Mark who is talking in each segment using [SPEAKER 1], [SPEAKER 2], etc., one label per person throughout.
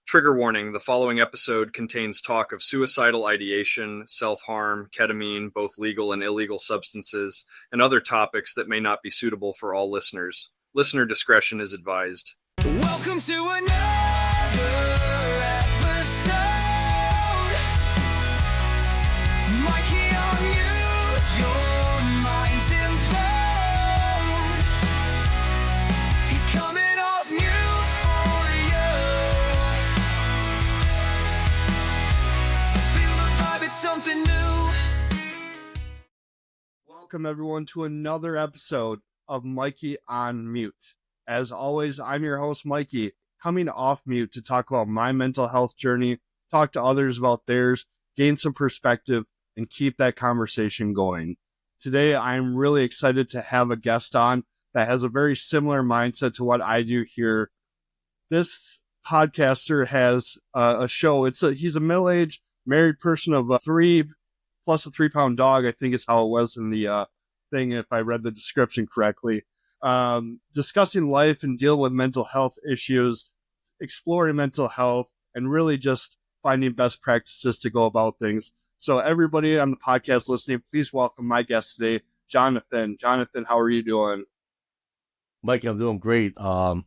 [SPEAKER 1] Trigger warning, the following episode contains talk of suicidal ideation, self-harm, ketamine, both legal and illegal substances, and other topics that may not be suitable for all listeners. Listener discretion is advised.
[SPEAKER 2] Welcome to another episode. Mikey on mute, your mind's implode. He's coming off mute for you. Feel the vibe, it's something new.
[SPEAKER 3] Welcome everyone to another episode of Mikey on Mute. As always, I'm your host, Mikey, coming off mute to talk about my mental health journey, talk to others about theirs, gain some perspective, and keep that conversation going. Today, I'm really excited to have a guest on that has a very similar mindset to what I do here. This podcaster has a show. He's a middle-aged married person of 3 plus a 3-pound dog, I think is how it was in the thing, if I read the description correctly. Discussing life and dealing with mental health issues, exploring mental health, and really just finding best practices to go about things. So everybody on the podcast listening, please welcome my guest today, Jonathan. Jonathan, how are you doing?
[SPEAKER 4] Mike, I'm doing great. I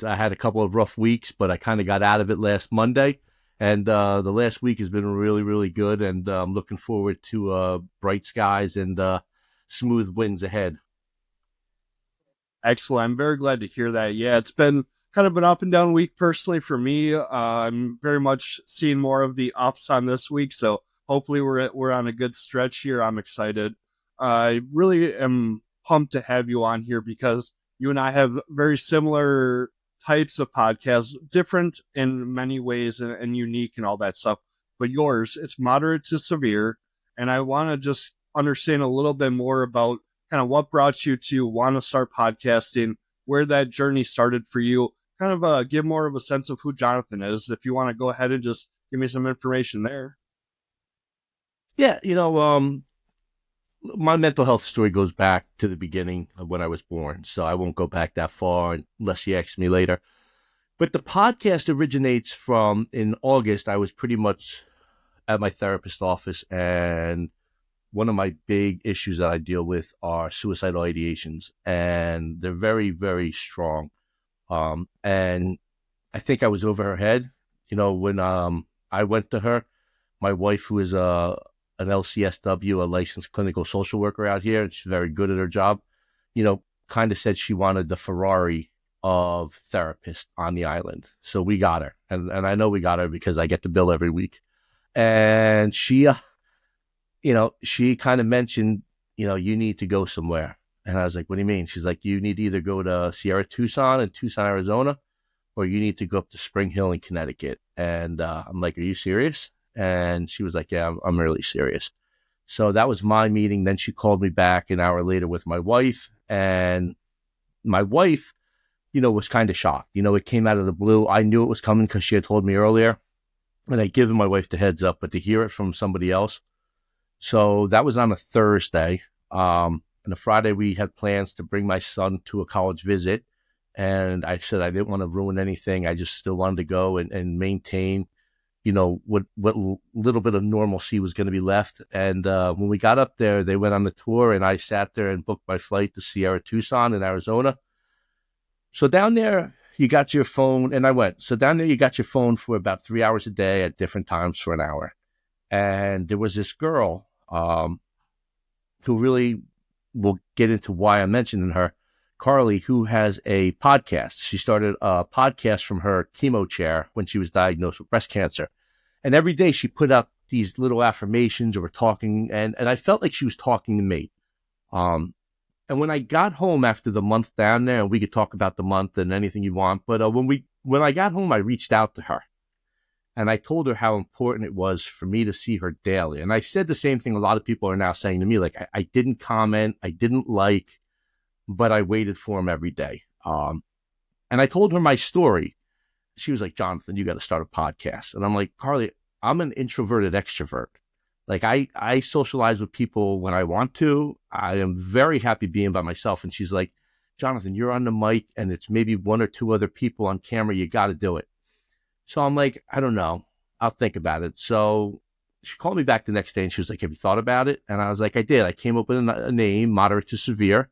[SPEAKER 4] had a couple of rough weeks, but I kind of got out of it last Monday. And the last week has been really, really good. And I'm looking forward to bright skies and smooth winds ahead.
[SPEAKER 3] Excellent. I'm very glad to hear that. Yeah, it's been kind of an up and down week personally for me. I'm very much seeing more of the ups on this week. So hopefully we're on a good stretch here. I'm excited. I really am pumped to have you on here because you and I have very similar types of podcasts, different in many ways and unique and all that stuff. But yours, it's Moderate to Severe. And I want to just understand a little bit more about kind of what brought you to want to start podcasting, where that journey started for you, kind of give more of a sense of who Jonathan is. If you want to go ahead and just give me some information there.
[SPEAKER 4] Yeah, my mental health story goes back to the beginning of when I was born, so I won't go back that far unless you ask me later. But the podcast originates from, in August, I was pretty much at my therapist's office, and one of my big issues that I deal with are suicidal ideations, and they're very, very strong. And I think I was over her head. When I went to her, my wife, who is an LCSW, a licensed clinical social worker out here, and she's very good at her job, kind of said she wanted the Ferrari of therapists on the island. So we got her. And I know we got her because I get the bill every week. And she kind of mentioned, you need to go somewhere. And I was like, what do you mean? She's like, you need to either go to Sierra Tucson in Tucson, Arizona, or you need to go up to Spring Hill in Connecticut. And I'm like, are you serious? And she was like, yeah, I'm really serious. So that was my meeting. Then she called me back an hour later with my wife. And my wife, was kind of shocked. It came out of the blue. I knew it was coming because she had told me earlier. And I'd given my wife the heads up, but to hear it from somebody else. So that was on a Thursday. And a Friday, we had plans to bring my son to a college visit. And I said I didn't want to ruin anything. I just still wanted to go and maintain, what little bit of normalcy was going to be left. And when we got up there, they went on the tour, and I sat there and booked my flight to Sierra Tucson in Arizona. So down there, you got your phone, and I went. So down there, you got your phone for about 3 hours a day at different times for an hour. And there was this girl who really, will get into why I'm mentioning her, Carly, who has a podcast. She started a podcast from her chemo chair when she was diagnosed with breast cancer. And every day she put out these little affirmations or were talking, and I felt like she was talking to me. And when I got home after the month down there, and we could talk about the month and anything you want, but when I got home, I reached out to her. And I told her how important it was for me to see her daily. And I said the same thing a lot of people are now saying to me, like, I didn't comment, I didn't like, but I waited for him every day. And I told her my story. She was like, Jonathan, you got to start a podcast. And I'm like, Carly, I'm an introverted extrovert. Like I socialize with people when I want to. I am very happy being by myself. And she's like, Jonathan, you're on the mic and it's maybe one or two other people on camera. You got to do it. So I'm like, I don't know. I'll think about it. So she called me back the next day and she was like, have you thought about it? And I was like, I did. I came up with a name, Moderate to Severe.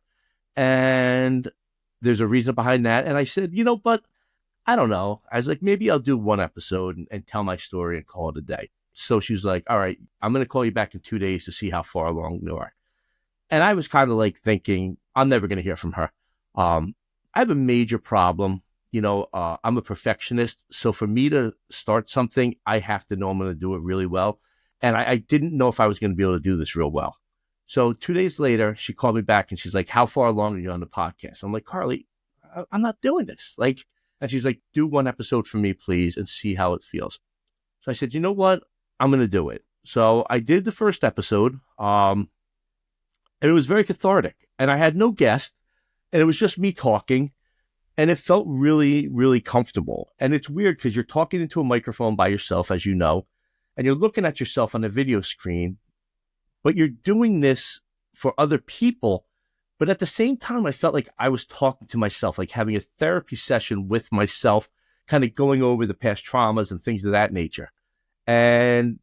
[SPEAKER 4] And there's a reason behind that. And I said, but I don't know. I was like, maybe I'll do one episode and tell my story and call it a day. So she was like, all right, I'm going to call you back in 2 days to see how far along you are. And I was kind of like thinking, I'm never going to hear from her. I have a major problem. I'm a perfectionist. So for me to start something, I have to know I'm going to do it really well. And I didn't know if I was going to be able to do this real well. So 2 days later, she called me back and she's like, how far along are you on the podcast? I'm like, Carly, I'm not doing this. And she's like, do one episode for me, please, and see how it feels. So I said, you know what? I'm going to do it. So I did the first episode, and it was very cathartic. And I had no guest, and it was just me talking, and it felt really, really comfortable. And it's weird because you're talking into a microphone by yourself, as you know, and you're looking at yourself on a video screen, but you're doing this for other people. But at the same time, I felt like I was talking to myself, like having a therapy session with myself, kind of going over the past traumas and things of that nature. And,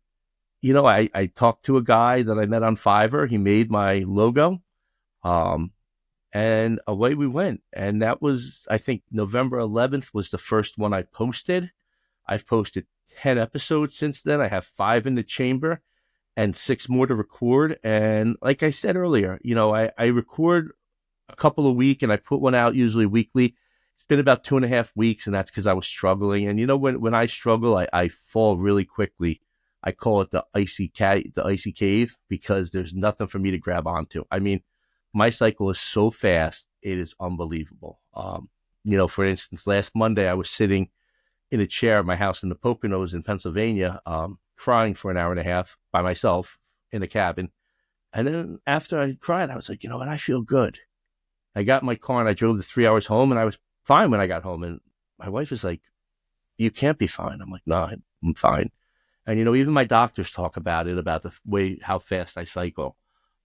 [SPEAKER 4] I talked to a guy that I met on Fiverr. He made my logo. And away we went. And that was, I think, November 11th was the first one I posted. I've posted 10 episodes since then. I have 5 in the chamber and 6 more to record. And like I said earlier, I record a couple a week and I put one out usually weekly. It's been about 2.5 weeks, and that's because I was struggling. And when I struggle, I fall really quickly. I call it the icy cave, because there's nothing for me to grab onto. I mean, my cycle is so fast, it is unbelievable. For instance, last Monday, I was sitting in a chair at my house in the Poconos in Pennsylvania, crying for an hour and a half by myself in a cabin. And then after I cried, I was like, you know what? I feel good. I got in my car and I drove the 3 hours home, and I was fine when I got home. And my wife is like, you can't be fine. I'm like, no, I'm fine. And, even my doctors talk about it, about how fast I cycle.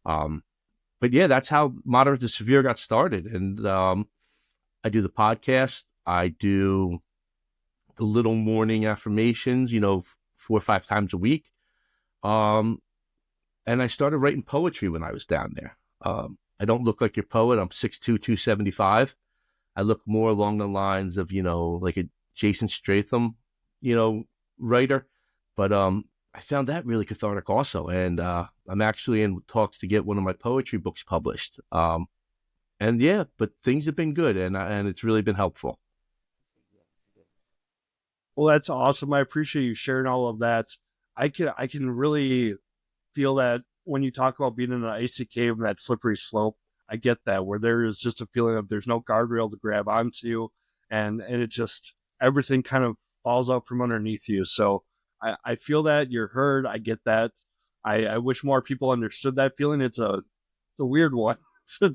[SPEAKER 4] But yeah, that's how Moderate to Severe got started. And I do the podcast. I do the little morning affirmations, 4 or 5 times a week. And I started writing poetry when I was down there. I don't look like your poet. I'm 6'2", 275. I look more along the lines of, like a Jason Statham, writer. But I found that really cathartic also. And I'm actually in talks to get one of my poetry books published. And yeah, but things have been good, and it's really been helpful.
[SPEAKER 3] Well, that's awesome. I appreciate you sharing all of that. I can really feel that when you talk about being in an icy cave and that slippery slope. I get that, where there is just a feeling of there's no guardrail to grab onto, and it just, everything kind of falls out from underneath you. So I feel that you're heard. I get that. I wish more people understood that feeling. It's a weird one to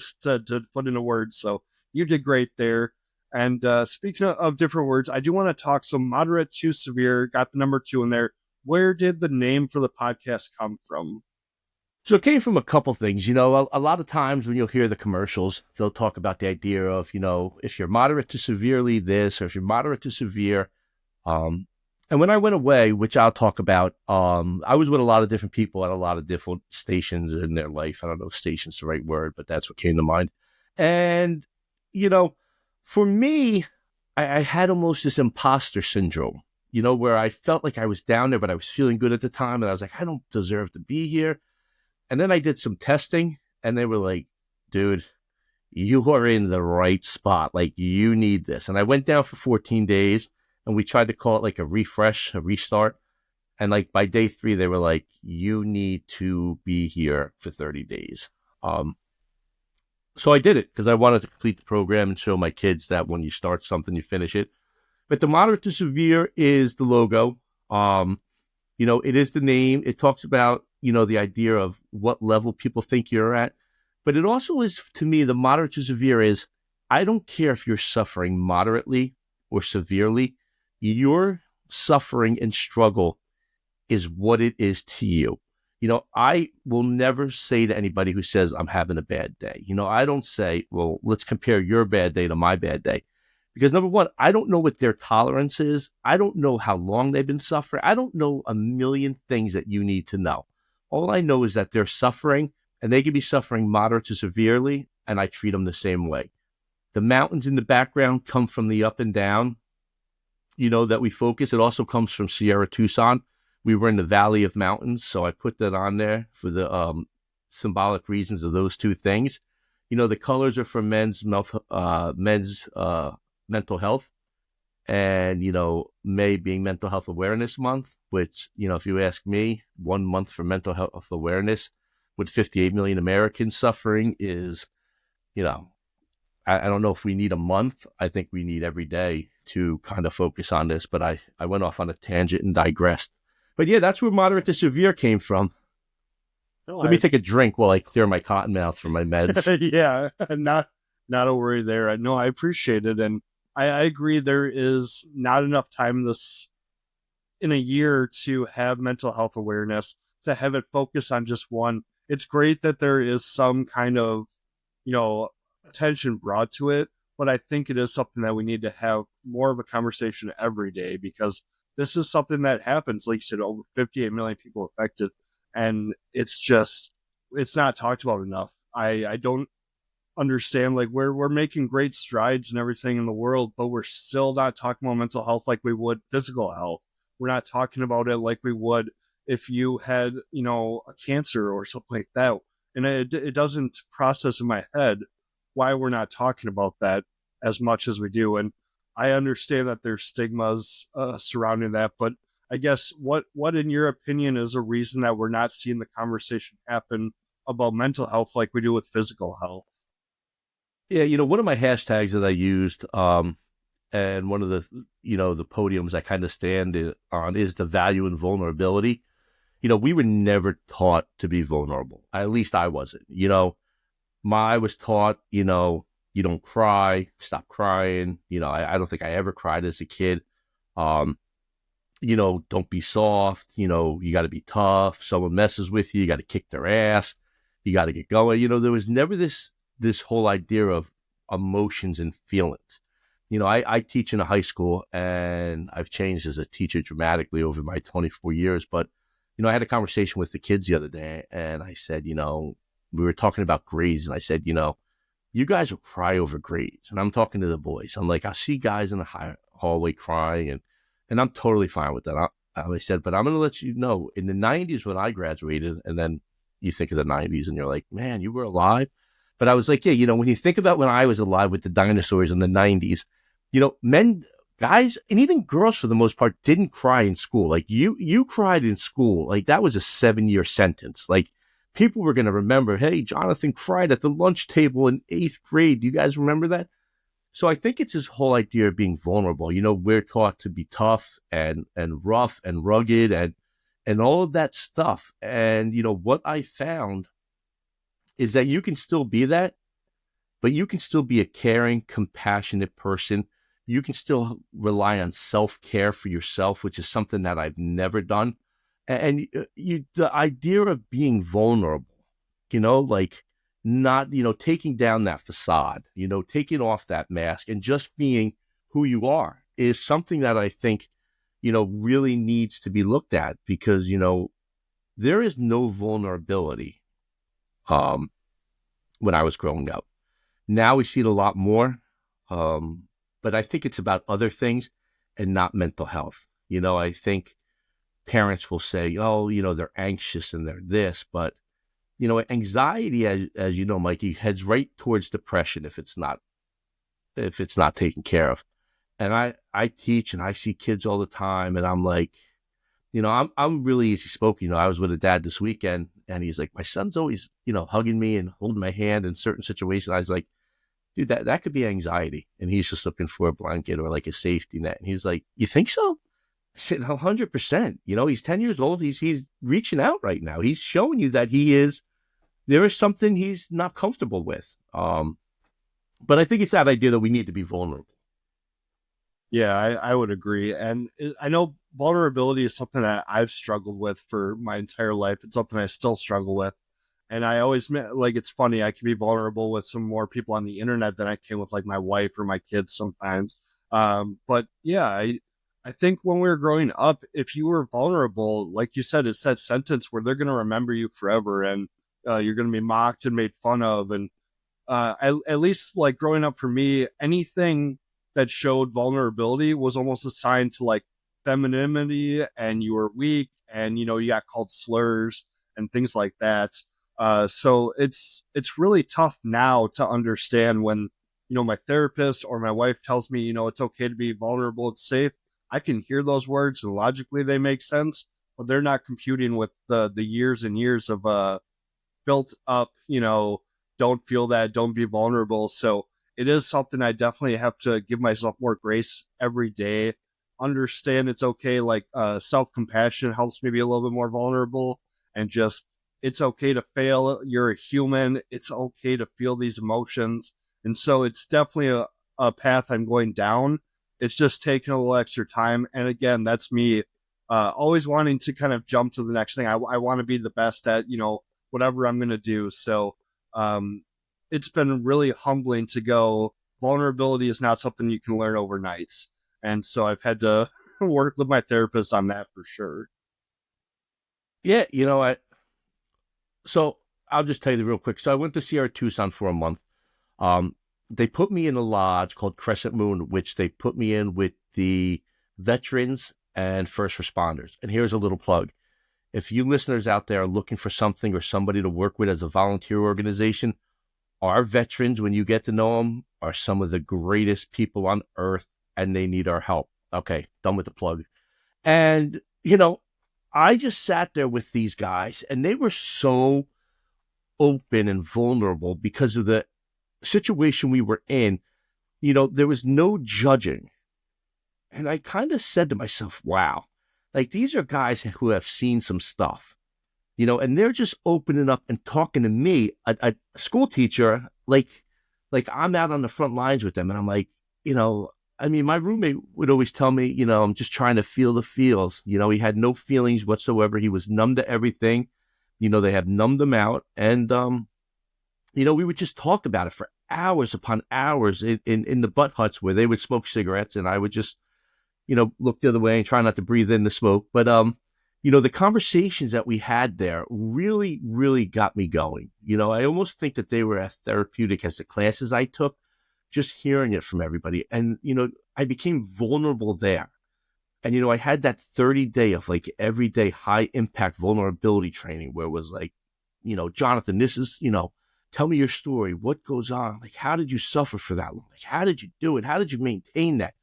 [SPEAKER 3] put into words. So you did great there. And speaking of different words, I do want to talk. So Moderate to Severe got the number 2 in there. Where did the name for the podcast come from?
[SPEAKER 4] So it came from a couple things. A lot of times when you'll hear the commercials, they'll talk about the idea of, if you're moderate to severely this, or if you're moderate to severe. And when I went away, which I'll talk about, I was with a lot of different people at a lot of different stations in their life. I don't know if station's the right word, but that's what came to mind. And, for me, I had almost this imposter syndrome, where I felt like I was down there, but I was feeling good at the time. And I was like, I don't deserve to be here. And then I did some testing, and they were like, dude, you are in the right spot. Like, you need this. And I went down for 14 days, and we tried to call it like a refresh, a restart. And like by day 3, they were like, you need to be here for 30 days. So I did it because I wanted to complete the program and show my kids that when you start something, you finish it. But the Moderate to Severe is the logo. It is the name. It talks about, the idea of what level people think you're at. But it also is, to me, the Moderate to Severe is, I don't care if you're suffering moderately or severely. Your suffering and struggle is what it is to you. I will never say to anybody who says I'm having a bad day. I don't say, well, let's compare your bad day to my bad day. Because number one, I don't know what their tolerance is. I don't know how long they've been suffering. I don't know a million things that you need to know. All I know is that they're suffering, and they could be suffering moderate to severely, and I treat them the same way. The mountains in the background come from the up and down, that we focus. It also comes from Sierra Tucson. We were in the Valley of Mountains, so I put that on there for the symbolic reasons of those two things. The colors are for men's mental health, and May being Mental Health Awareness Month, which if you ask me, 1 month for mental health awareness with 58 million Americans suffering is, I don't know if we need a month. I think we need every day to kind of focus on this, but I went off on a tangent and digressed. But yeah, that's where moderate to severe came from. Let me take a drink while I clear my cotton mouth from my meds.
[SPEAKER 3] Yeah, not a worry there. No, I appreciate it, and I agree. There is not enough time in a year to have mental health awareness, to have it focus on just one. It's great that there is some kind of attention brought to it, but I think it is something that we need to have more of a conversation every day, because this is something that happens. Like you said, over 58 million people affected, and it's not talked about enough. I don't understand, like, we're making great strides and everything in the world, but we're still not talking about mental health like we would physical health. We're not talking about it like we would if you had a cancer or something like that. And it doesn't process in my head why we're not talking about that as much as we do. And I understand that there's stigmas surrounding that, but I guess what in your opinion is a reason that we're not seeing the conversation happen about mental health like we do with physical health?
[SPEAKER 4] Yeah, one of my hashtags that I used, and one of the podiums I kind of stand on is the value in vulnerability. We were never taught to be vulnerable. At least I wasn't. I was taught, you don't cry, stop crying. I don't think I ever cried as a kid. Don't be soft. You got to be tough. Someone messes with you, you got to kick their ass. You got to get going. There was never this whole idea of emotions and feelings. I teach in a high school, and I've changed as a teacher dramatically over my 24 years. But, I had a conversation with the kids the other day, and I said, we were talking about grades, and I said, you guys will cry over grades. And I'm talking to the boys. I'm like, I see guys in the hallway crying, and I'm totally fine with that. I said, but I'm going to let you know, in the 90s when I graduated, and then you think of the 90s and you're like, man, you were alive. But I was like, yeah, when you think about when I was alive with the dinosaurs in the 90s, men, guys, and even girls for the most part didn't cry in school. Like you cried in school. Like that was a 7-year sentence. Like people were going to remember, hey, Jonathan cried at the lunch table in 8th grade. Do you guys remember that? So I think it's this whole idea of being vulnerable. We're taught to be tough and rough and rugged and all of that stuff. And, what I found is that you can still be that, but you can still be a caring, compassionate person. You can still rely on self-care for yourself, which is something that I've never done. And the idea of being vulnerable, like not, taking down that facade, taking off that mask and just being who you are is something that I think, really needs to be looked at, because, there is no vulnerability when I was growing up. Now we see it a lot more, but I think it's about other things and not mental health. I think parents will say, oh, they're anxious and they're this, but, anxiety, as you know, Mikey, heads right towards depression if it's not taken care of. And I teach and I see kids all the time, and I'm like, I'm really easy spoken. I was with a dad this weekend, and he's like, my son's always, hugging me and holding my hand in certain situations. I was like, dude, that could be anxiety. And he's just looking for a blanket or like a safety net. And he's like, you think so? I said, 100%. He's 10 years old. He's reaching out right now. He's showing you that there is something he's not comfortable with. But I think it's that idea that we need to be vulnerable.
[SPEAKER 3] Yeah, I would agree. And I know vulnerability is something that I've struggled with for my entire life. It's something I still struggle with. And I always, like, it's funny, I can be vulnerable with some more people on the internet than I can with, like, my wife or my kids sometimes. But yeah, I think when we were growing up, if you were vulnerable, like you said, it's that sentence where they're going to remember you forever, and you're going to be mocked and made fun of. And at least like growing up for me, anything that showed vulnerability was almost a sign to like femininity, and you were weak, and you got called slurs and things like that. So it's really tough now to understand when my therapist or my wife tells me it's okay to be vulnerable, it's safe. I can hear those words and logically they make sense, but they're not computing with the years and years of built up, don't feel that, don't be vulnerable. So it is something I definitely have to give myself more grace every day. Understand it's okay. Like self compassion helps me be a little bit more vulnerable, and just it's okay to fail. You're a human. It's okay to feel these emotions. And so it's definitely a path I'm going down. It's just taking a little extra time. And again, that's me always wanting to kind of jump to the next thing. I want to be the best at, whatever I'm going to do. So it's been really humbling to go, vulnerability is not something you can learn overnight. And so I've had to work with my therapist on that for sure.
[SPEAKER 4] Yeah, so I'll just tell you real quick. So I went to Sierra Tucson for a month. They put me in a lodge called Crescent Moon, which they put me in with the veterans and first responders. And here's a little plug. If you listeners out there are looking for something or somebody to work with as a volunteer organization, our veterans, when you get to know them, are some of the greatest people on earth, and they need our help. Okay, done with the plug. And, I just sat there with these guys, and they were so open and vulnerable because of the situation we were in. There was no judging. And I kind of said to myself, wow, like these are guys who have seen some stuff, and they're just opening up and talking to me, a school teacher, like I'm out on the front lines with them. And I'm like, my roommate would always tell me, I'm just trying to feel the feels. He had no feelings whatsoever. He was numb to everything. They had numbed him out. And, we would just talk about it for hours upon hours in the butt huts where they would smoke cigarettes, and I would just, look the other way and try not to breathe in the smoke. But, the conversations that we had there really, really got me going. I almost think that they were as therapeutic as the classes I took, just hearing it from everybody. And, I became vulnerable there. And, I had that 30-day of like everyday high impact vulnerability training where it was like, Jonathan, this is, tell me your story. What goes on? Like, how did you suffer for that long? Like, how did you do it? How did you maintain that?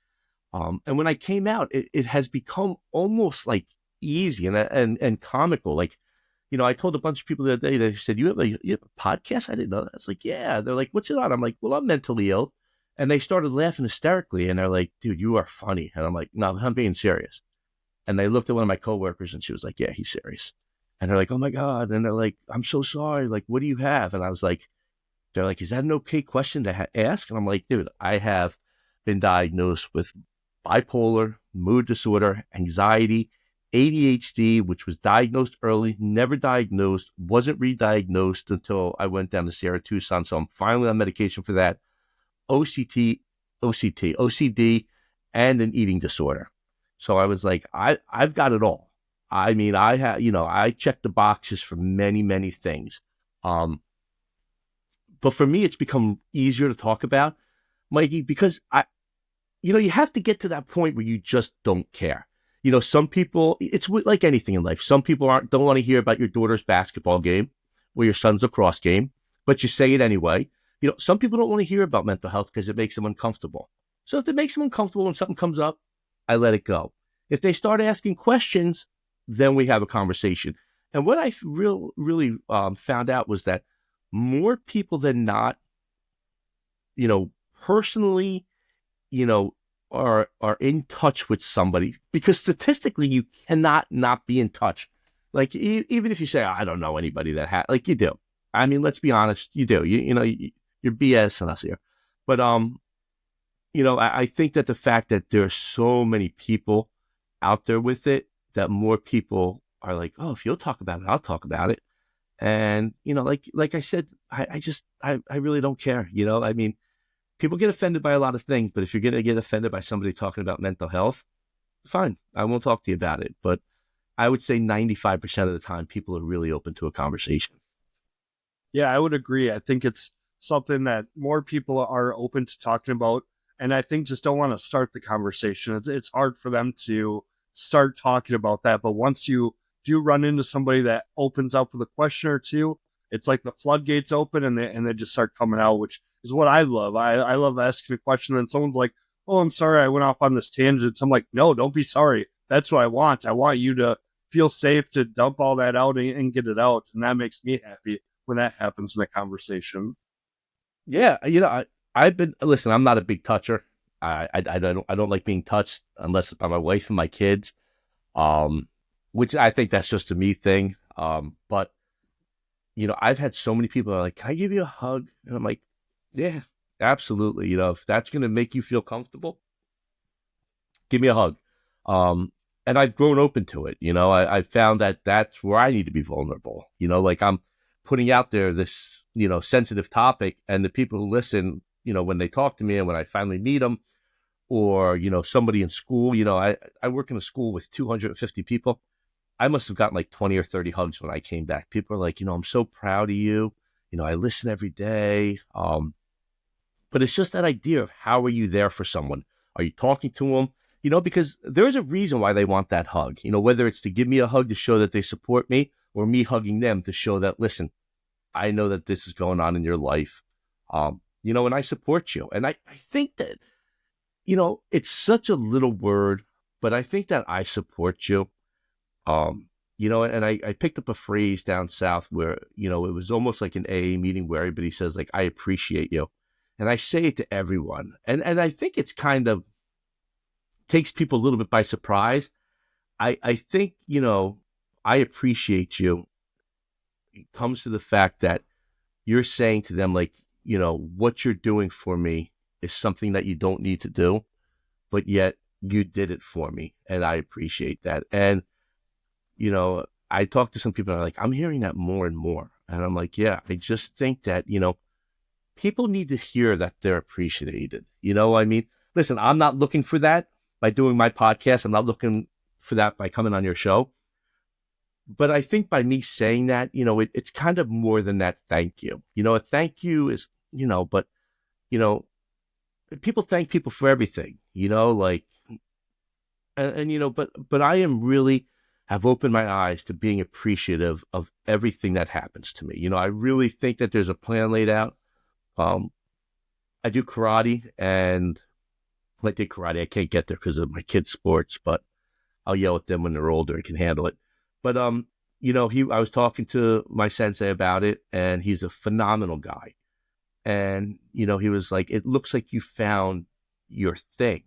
[SPEAKER 4] And when I came out, it has become almost like easy and comical. Like, I told a bunch of people the other day, they said, you have a podcast? I didn't know that. I was like, yeah. They're like, what's it on? I'm like, well, I'm mentally ill. And they started laughing hysterically. And they're like, dude, you are funny. And I'm like, no, I'm being serious. And they looked at one of my coworkers and she was like, yeah, he's serious. And they're like, oh my God. And they're like, I'm so sorry. Like, what do you have? And I was like, they're like, is that an okay question to ask? And I'm like, dude, I have been diagnosed with bipolar, mood disorder, anxiety, ADHD, which was diagnosed early, never diagnosed, wasn't re-diagnosed until I went down to Sierra Tucson. So I'm finally on medication for that. OCD, and an eating disorder. So I was like, I've got it all. I mean, I checked the boxes for many, many things. But for me, it's become easier to talk about, Mikey, because you have to get to that point where you just don't care. Some people, it's like anything in life. Some people don't want to hear about your daughter's basketball game or your son's lacrosse game, but you say it anyway. Some people don't want to hear about mental health because it makes them uncomfortable. So if it makes them uncomfortable when something comes up, I let it go. If they start asking questions, then we have a conversation. And what I really found out was that more people than not, personally, are in touch with somebody, because statistically you cannot not be in touch. Like even if you say, I don't know anybody that like you do. I mean, let's be honest, you do. You're BS us here. But I think that the fact that there's so many people out there with it, that more people are like, oh, if you'll talk about it, I'll talk about it. And like I said, I really don't care. I mean, people get offended by a lot of things, but if you're going to get offended by somebody talking about mental health, fine, I won't talk to you about it. But I would say 95% of the time, people are really open to a conversation.
[SPEAKER 3] Yeah, I would agree. I think it's something that more people are open to talking about, and I think just don't want to start the conversation. It's hard for them to start talking about that, but once you do run into somebody that opens up with a question or two, it's like the floodgates open and they just start coming out, which is what I love. I love asking a question and someone's like, "Oh, I'm sorry, I went off on this tangent." I'm like, "No, don't be sorry. That's what I want. I want you to feel safe to dump all that out and get it out, and that makes me happy when that happens in a conversation."
[SPEAKER 4] Yeah, I've been listen. I'm not a big toucher. I don't like being touched unless it's by my wife and my kids. Which I think that's just a me thing. But I've had so many people are like, "Can I give you a hug?" And I'm like, "Yeah, absolutely. If that's gonna make you feel comfortable, give me a hug." And I've grown open to it. I've found that that's where I need to be vulnerable. Like I'm putting out there this, sensitive topic, and the people who listen, when they talk to me and when I finally meet them, or, somebody in school, I work in a school with 250 people. I must have gotten like 20 or 30 hugs when I came back. People are like, "I'm so proud of you. I listen every day." But it's just that idea of how are you there for someone? Are you talking to them? Because there's a reason why they want that hug, whether it's to give me a hug to show that they support me or me hugging them to show that, listen, I know that this is going on in your life, and I support you. And I think that, it's such a little word, but I think that I support you. And I picked up a phrase down south where, it was almost like an AA meeting where everybody says, like, "I appreciate you." And I say it to everyone. And I think it's kind of takes people a little bit by surprise. I think, I appreciate you. It comes to the fact that you're saying to them, like, what you're doing for me is something that you don't need to do, but yet you did it for me. And I appreciate that. And, I talk to some people and are like, "I'm hearing that more and more." And I'm like, yeah, I just think that, people need to hear that they're appreciated. I mean? Listen, I'm not looking for that by doing my podcast. I'm not looking for that by coming on your show. But I think by me saying that, it's kind of more than that thank you. A thank you is, but, people thank people for everything, like, but I am really have opened my eyes to being appreciative of everything that happens to me. I really think that there's a plan laid out. I do karate, and I did karate. I can't get there because of my kids' sports, but I'll yell at them when they're older and can handle it. But I was talking to my sensei about it, and he's a phenomenal guy. And he was like, "It looks like you found your thing."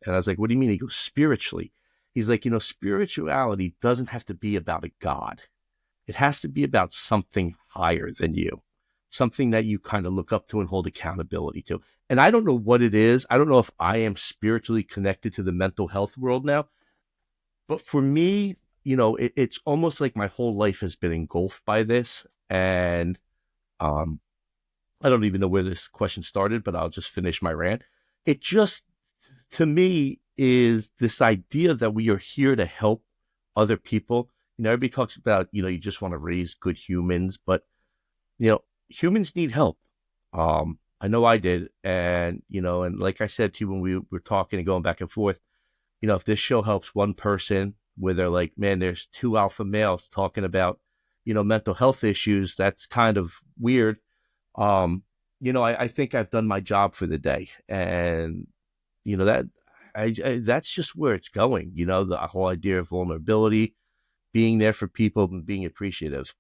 [SPEAKER 4] And I was like, "What do you mean?" He goes, "Spiritually." He's like, spirituality doesn't have to be about a god. It has to be about something higher than you, something that you kind of look up to and hold accountability to. And I don't know what it is. I don't know if I am spiritually connected to the mental health world now, but for me, it's almost like my whole life has been engulfed by this. And I don't even know where this question started, but I'll just finish my rant. It just, to me, is this idea that we are here to help other people. Everybody talks about, you just want to raise good humans, but, humans need help. I know I did. And, and like I said to you when we were talking and going back and forth, if this show helps one person where they're like, "Man, there's two alpha males talking about, mental health issues," that's kind of weird. I think I've done my job for the day. And, that that's just where it's going, the whole idea of vulnerability, being there for people and being appreciative.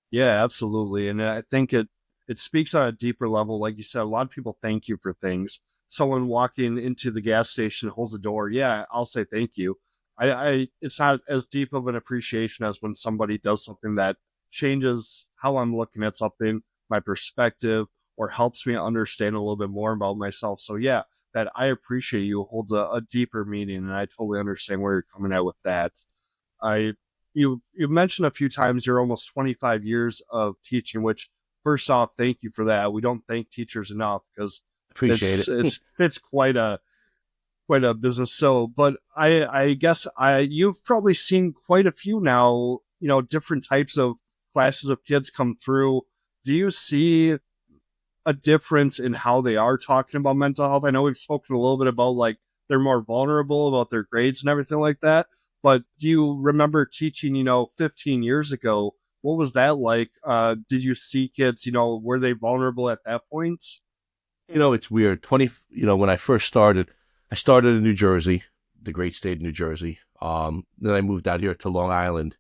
[SPEAKER 3] Yeah, absolutely. And I think it speaks on a deeper level. Like you said, a lot of people thank you for things. Someone walking into the gas station holds a door. Yeah, I'll say thank you. I it's not as deep of an appreciation as when somebody does something that changes how I'm looking at something, my perspective, or helps me understand a little bit more about myself. So yeah, that "I appreciate you" holds a deeper meaning, and I totally understand where you're coming at with that. I you mentioned a few times you're almost 25 years of teaching, which first off, thank you for that. We don't thank teachers enough because
[SPEAKER 4] Appreciate it.
[SPEAKER 3] it's quite a business. So, but I guess you've probably seen quite a few now, different types of classes of kids come through. Do you see a difference in how they are talking about mental health? I know we've spoken a little bit about like they're more vulnerable about their grades and everything like that. But do you remember teaching, 15 years ago? What was that like? Did you see kids, were they vulnerable at that point?
[SPEAKER 4] It's weird. When I first started, I started in New Jersey, the great state of New Jersey. Then I moved out here to Long Island.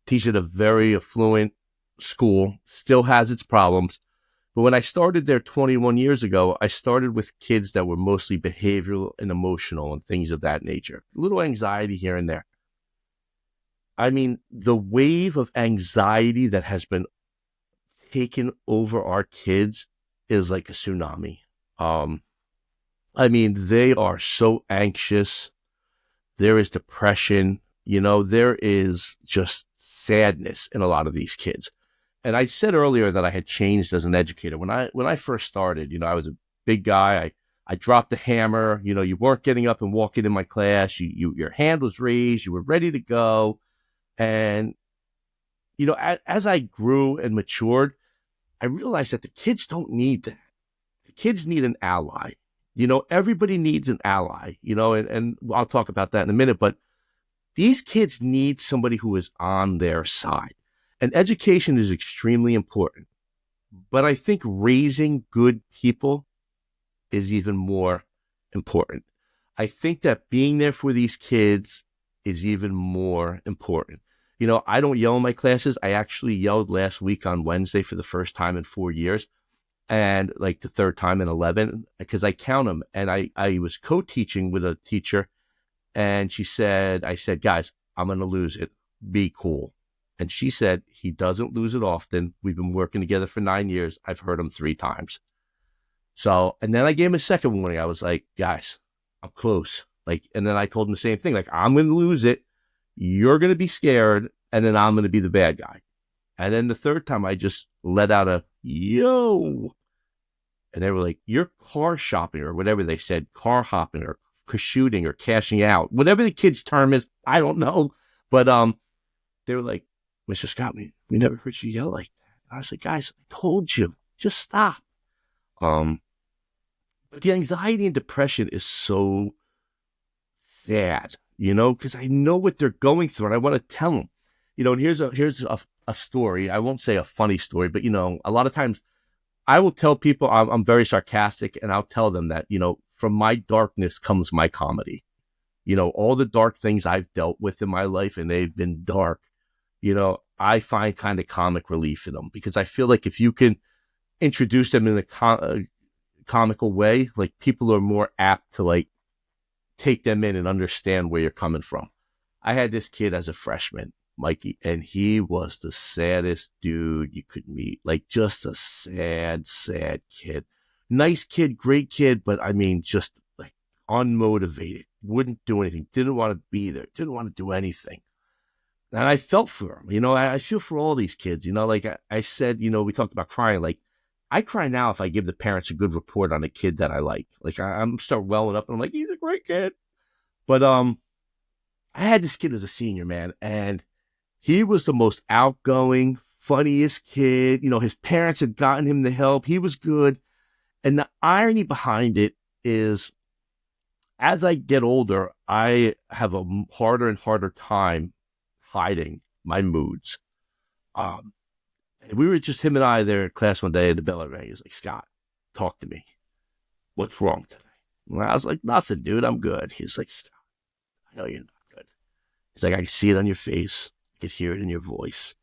[SPEAKER 4] Teach at a very affluent school, still has its problems. But when I started there 21 years ago, I started with kids that were mostly behavioral and emotional and things of that nature. A little anxiety here and there. I mean, the wave of anxiety that has been taken over our kids is like a tsunami. I mean, they are so anxious. There is depression. There is just sadness in a lot of these kids. And I said earlier that I had changed as an educator. When I first started, I was a big guy. I dropped the hammer. You weren't getting up and walking in my class. Your hand was raised. You were ready to go. And, as I grew and matured, I realized that the kids don't need that. The kids need an ally. Everybody needs an ally, and I'll talk about that in a minute. But these kids need somebody who is on their side. And education is extremely important. But I think raising good people is even more important. I think that being there for these kids is even more important. I don't yell in my classes. I actually yelled last week on Wednesday for the first time in 4 years, and like the third time in 11, because I count them. And I was co-teaching with a teacher, and I said, guys, I'm going to lose it. Be cool. And she said, he doesn't lose it often. We've been working together for 9 years. I've heard him 3 times. So, and then I gave him a second warning. I was like, guys, I'm close. And then I told him the same thing. I'm going to lose it. You're going to be scared. And then I'm going to be the bad guy. And then the third time I just let out a, yo. And they were like, you're car shopping, or whatever they said, car hopping or shooting or cashing out, whatever the kid's term is. I don't know. But, they were like, Mr. Scott, we never heard you yell like that. I was like, guys, I told you, just stop. But the anxiety and depression is so sad, because I know what they're going through and I want to tell them, and here's a story. I won't say a funny story, but a lot of times I will tell people I'm very sarcastic, and I'll tell them that, from my darkness comes my comedy. All the dark things I've dealt with in my life, and they've been dark, I find kind of comic relief in them, because I feel like if you can introduce them in a comical way, like people are more apt to take them in and understand where you're coming from. I had this kid as a freshman, Mikey, and he was the saddest dude you could meet. Just a sad, sad kid. Nice kid, great kid, but I mean, just unmotivated, wouldn't do anything, didn't want to be there, didn't want to do anything. And I felt for him, I feel for all these kids, I said, we talked about crying, I cry now if I give the parents a good report on a kid that I like. I'm start welling up and I'm like, he's a great kid. But I had this kid as a senior, man, and he was the most outgoing, funniest kid. His parents had gotten him the help. He was good. And the irony behind it is, as I get older, I have a harder and harder time hiding my moods. And we were just him and I there in class one day, and the bell rang. He was like, Scott, talk to me. What's wrong today? And I was like, nothing, dude. I'm good. He's like, Scott, I know you're not good. He's like, I can see it on your face. I can hear it in your voice.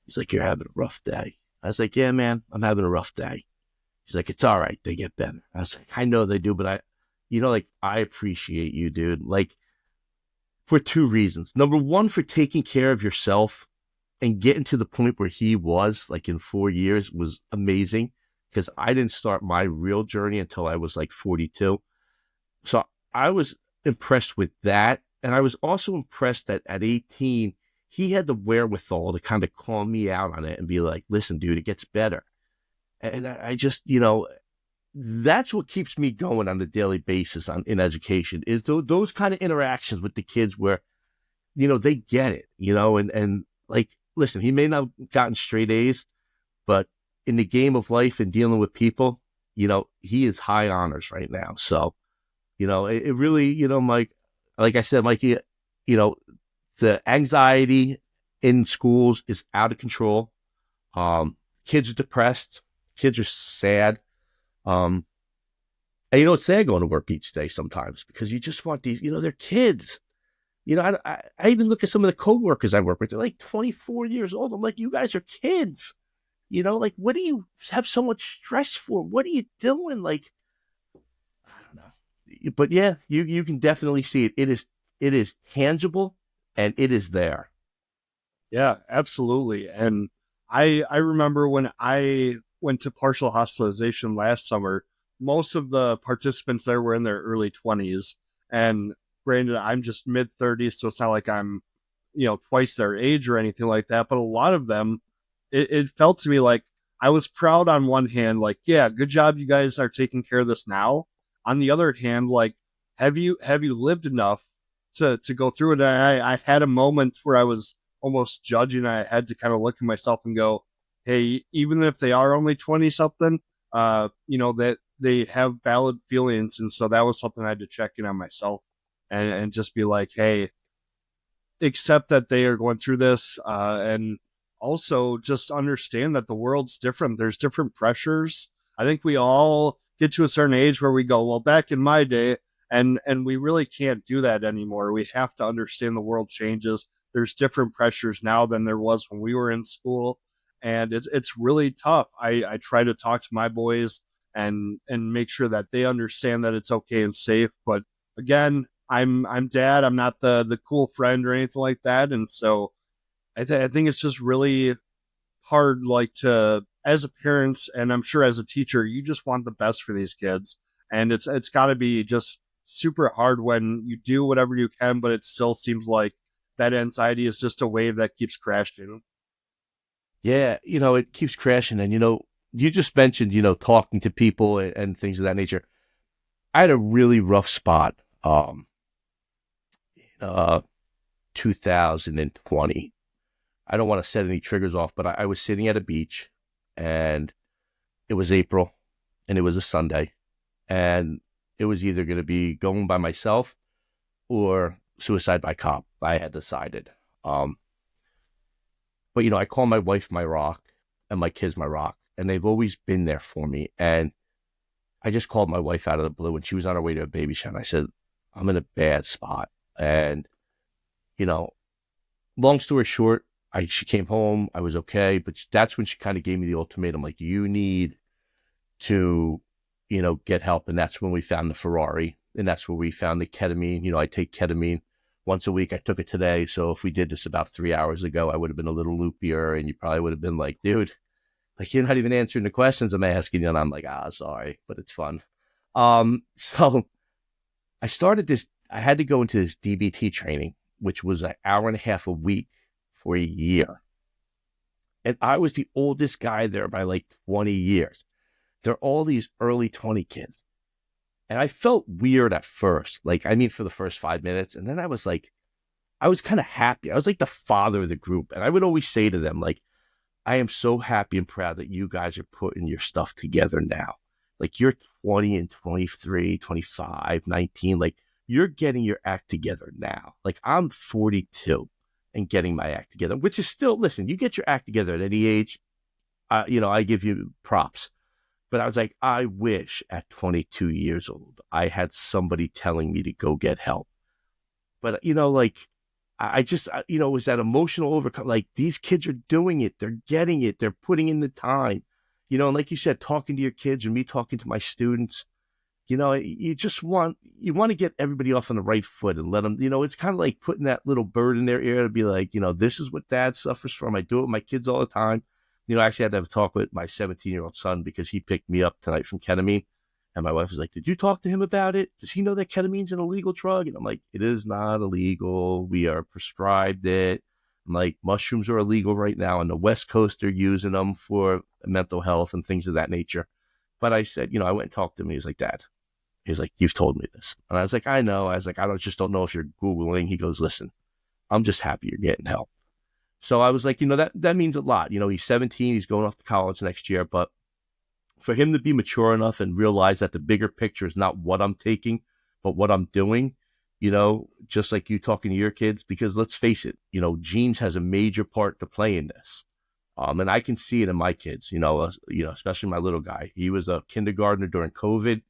[SPEAKER 4] He's like, you're having a rough day. I was like, yeah, man, I'm having a rough day. He's like, it's all right. They get better. I was like, I know they do, but I appreciate you, dude. For 2 reasons. Number one, for taking care of yourself and getting to the point where he was, in 4 years, was amazing, because I didn't start my real journey until I was 42. So I was impressed with that. And I was also impressed that at 18, he had the wherewithal to kind of call me out on it and be like, listen, dude, it gets better. And I just, that's what keeps me going on a daily basis in education is those kind of interactions with the kids where, they get it, and like, listen, he may not have gotten straight A's, but in the game of life and dealing with people, he is high honors right now. So, it really, Mike, like I said, Mikey, the anxiety in schools is out of control. Kids are depressed. Kids are sad. And it's sad going to work each day sometimes because you just want these, they're kids. I even look at some of the coworkers I work with. They're like 24 years old. I'm like, you guys are kids. Like, what do you have so much stress for? What are you doing? Like, I don't know. But yeah, you can definitely see it. It is tangible and it is there.
[SPEAKER 3] Yeah, absolutely. And I remember when I went to partial hospitalization last summer, most of the participants there were in their early 20s. And granted, I'm just mid 30s, so it's not like I'm, twice their age or anything like that. But a lot of them, it felt to me like I was proud on one hand, like, yeah, good job, you guys are taking care of this now. On the other hand, like, have you lived enough to go through it? And I had a moment where I was almost judging. I had to kind of look at myself and go, hey, even if they are only 20 something, that they have valid feelings. And so that was something I had to check in on myself and just be like, hey, accept that they are going through this. And also just understand that the world's different. There's different pressures. I think we all get to a certain age where we go, well, back in my day, and we really can't do that anymore. We have to understand the world changes. There's different pressures now than there was when we were in school, and it's really tough. I try to talk to my boys and make sure that they understand that it's okay and safe. But again, I'm dad. I'm not the cool friend or anything like that, and so I think it's just really hard, like, to, as a parent, and I'm sure as a teacher, you just want the best for these kids, and it's got to be just super hard when you do whatever you can, but it still seems like that anxiety is just a wave that keeps crashing.
[SPEAKER 4] Yeah, it keeps crashing. And, you just mentioned, talking to people and things of that nature. I had a really rough spot, 2020. I don't want to set any triggers off, but I was sitting at a beach and it was April and it was a Sunday and it was either going to be going by myself or suicide by cop. I had decided. But, I call my wife my rock and my kids my rock, and they've always been there for me. And I just called my wife out of the blue and she was on her way to a baby shower. And I said, I'm in a bad spot. And, long story short, she came home. I was okay. But that's when she kind of gave me the ultimatum, like, you need to, get help. And that's when we found the Ferrari. And that's where we found the ketamine. I take ketamine once a week. I took it today. So if we did this about 3 hours ago, I would have been a little loopier. And you probably would have been like, dude, like, you're not even answering the questions I'm asking you. And I'm like, sorry, but it's fun. So I started this. I had to go into this DBT training, which was an hour and a half a week for a year. And I was the oldest guy there by like 20 years. They're all these early 20 kids. And I felt weird at first, for the first 5 minutes. And then I was kind of happy. I was like the father of the group. And I would always say to them, like, I am so happy and proud that you guys are putting your stuff together now. Like, you're 20 and 23, 25, 19. Like, you're getting your act together now. Like, I'm 42 and getting my act together, which is still, listen, you get your act together at any age. I give you props. But I was like, I wish at 22 years old, I had somebody telling me to go get help. But, I just, it was that emotional overcome. Like, these kids are doing it. They're getting it. They're putting in the time. And like you said, talking to your kids and me talking to my students, you want to get everybody off on the right foot and let them, it's kind of like putting that little bird in their ear to be like, this is what dad suffers from. I do it with my kids all the time. I actually had to have a talk with my 17-year-old son because he picked me up tonight from ketamine. And my wife was like, did you talk to him about it? Does he know that ketamine's an illegal drug? And I'm like, it is not illegal. We are prescribed it. Like, mushrooms are illegal right now. On the West Coast, they're using them for mental health and things of that nature. But I said, I went and talked to him. He was like, Dad, he's like, you've told me this. And I was like, I know. I was like, just don't know if you're Googling. He goes, listen, I'm just happy you're getting help. So I was like, that means a lot. He's 17. He's going off to college next year. But for him to be mature enough and realize that the bigger picture is not what I'm taking, but what I'm doing, just like you talking to your kids, because let's face it, genes has a major part to play in this. And I can see it in my kids, especially my little guy. He was a kindergartner during COVID.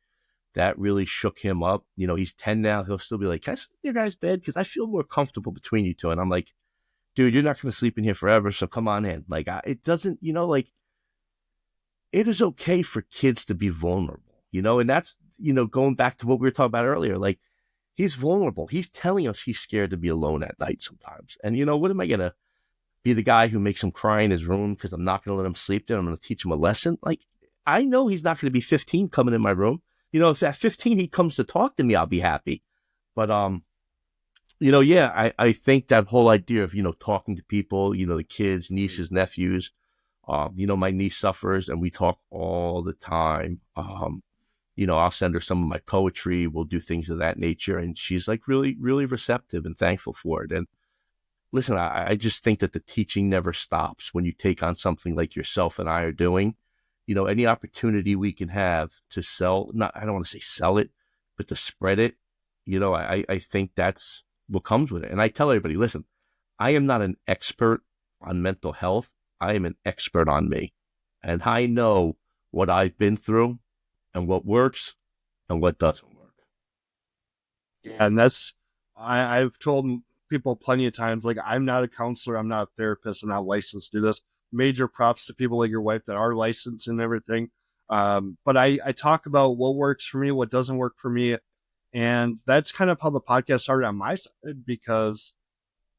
[SPEAKER 4] That really shook him up. He's 10 now. He'll still be like, can I sleep in your guys' bed? Because I feel more comfortable between you two. And I'm like, dude, you're not going to sleep in here forever. So come on in. Like, it doesn't, it is okay for kids to be vulnerable, and that's, going back to what we were talking about earlier. Like, he's vulnerable. He's telling us he's scared to be alone at night sometimes. And, what am I going to be, the guy who makes him cry in his room because I'm not going to let him sleep there? I'm going to teach him a lesson. Like, I know he's not going to be 15 coming in my room. If at 15 he comes to talk to me, I'll be happy. But, I think that whole idea of, talking to people, the kids, nieces, nephews, my niece suffers and we talk all the time. I'll send her some of my poetry. We'll do things of that nature. And she's like really, really receptive and thankful for it. And listen, I just think that the teaching never stops when you take on something like yourself and I are doing. Any opportunity we can have to sell, I don't want to say sell it, but to spread it, I think that's what comes with it. And I tell everybody, listen, I am not an expert on mental health. I am an expert on me. And I know what I've been through and what works and what doesn't work.
[SPEAKER 3] Yeah, and I've told people plenty of times, like, I'm not a counselor, I'm not a therapist, I'm not licensed to do this. Major props to people like your wife that are licensed and everything. But I talk about what works for me, what doesn't work for me. And that's kind of how the podcast started on my side, because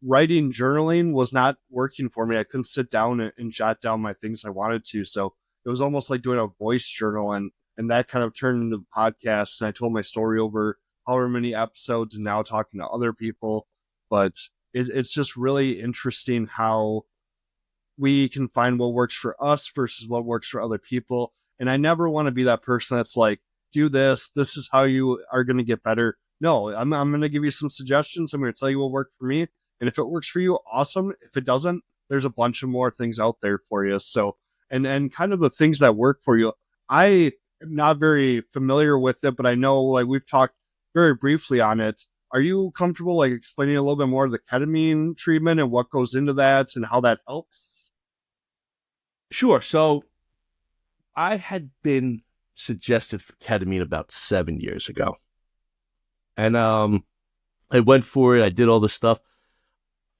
[SPEAKER 3] journaling was not working for me. I couldn't sit down and jot down my things I wanted to. So it was almost like doing a voice journal, and that kind of turned into the podcast. And I told my story over however many episodes and now talking to other people. But it's just really interesting how we can find what works for us versus what works for other people. And I never want to be that person that's like, do this. This is how you are going to get better. No, I'm going to give you some suggestions. I'm going to tell you what worked for me. And if it works for you, awesome. If it doesn't, there's a bunch of more things out there for you. So, and kind of the things that work for you, I am not very familiar with it, but I know, like, we've talked very briefly on it. Are you comfortable, like, explaining a little bit more of the ketamine treatment and what goes into that and how that helps?
[SPEAKER 4] Sure. So I had been suggested for ketamine about 7 years ago. And I went for it. I did all this stuff.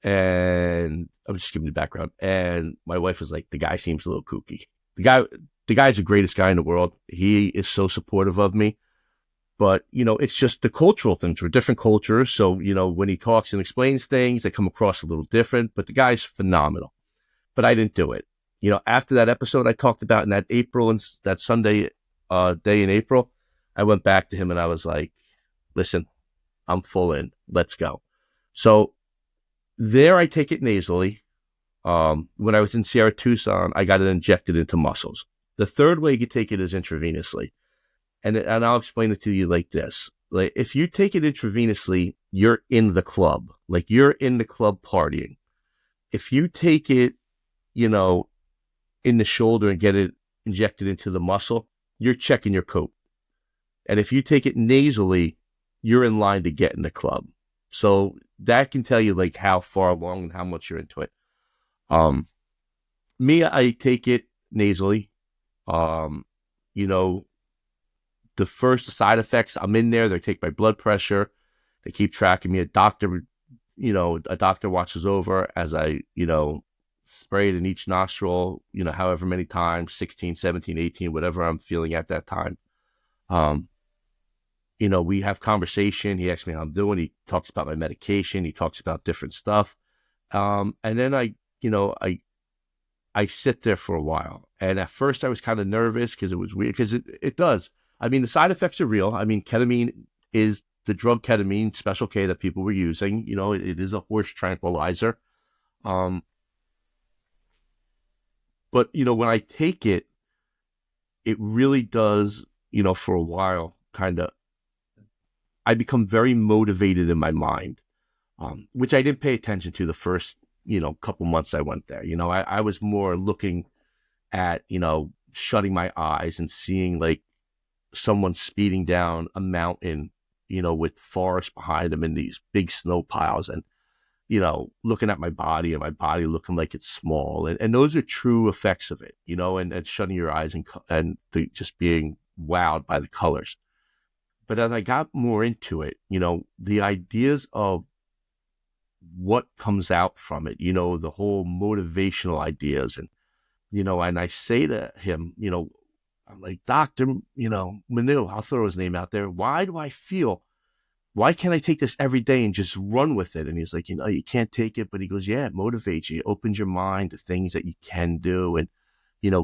[SPEAKER 4] And I'm just giving you the background. And my wife was like, the guy seems a little kooky. The guy's the greatest guy in the world. He is so supportive of me. But, it's just the cultural things. We're different cultures. So, when he talks and explains things, they come across a little different. But the guy's phenomenal. But I didn't do it. After that episode I talked about in that April and that Sunday day in April, I went back to him and I was like, listen, I'm full in. Let's go. So there I take it nasally. When I was in Sierra Tucson, I got it injected into muscles. The third way you could take it is intravenously. And I'll explain it to you like this. Like, if you take it intravenously, you're in the club. Like, you're in the club partying. If you take it, in the shoulder and get it injected into the muscle, you're checking your coat. And if you take it nasally, you're in line to get in the club. So that can tell you, like, how far along and how much you're into it. Me, I take it nasally. The first side effects, I'm in there. They take my blood pressure. They keep track of me. A doctor watches over as I, spray it in each nostril, however many times, 16, 17, 18, whatever I'm feeling at that time. We have conversation. He asks me how I'm doing. He talks about my medication. He talks about different stuff. And then I sit there for a while. And at first I was kind of nervous because it was weird, because it does. I mean, the side effects are real. I mean, ketamine is the drug ketamine, Special K, that people were using. It is a horse tranquilizer. Um, but, when I take it, it really does, for a while, kind of, I become very motivated in my mind, which I didn't pay attention to the first, couple months I went there. I was more looking at, shutting my eyes and seeing like someone speeding down a mountain, with forest behind them and these big snow piles, and, looking at my body and my body looking like it's small. And those are true effects of it, and shutting your eyes and just being wowed by the colors. But as I got more into it, the ideas of what comes out from it, the whole motivational ideas. And I say to him, I'm like, Dr. Manu, I'll throw his name out there. Why can't I take this every day and just run with it? And he's like, you can't take it. But he goes, yeah, it motivates you. It opens your mind to things that you can do and,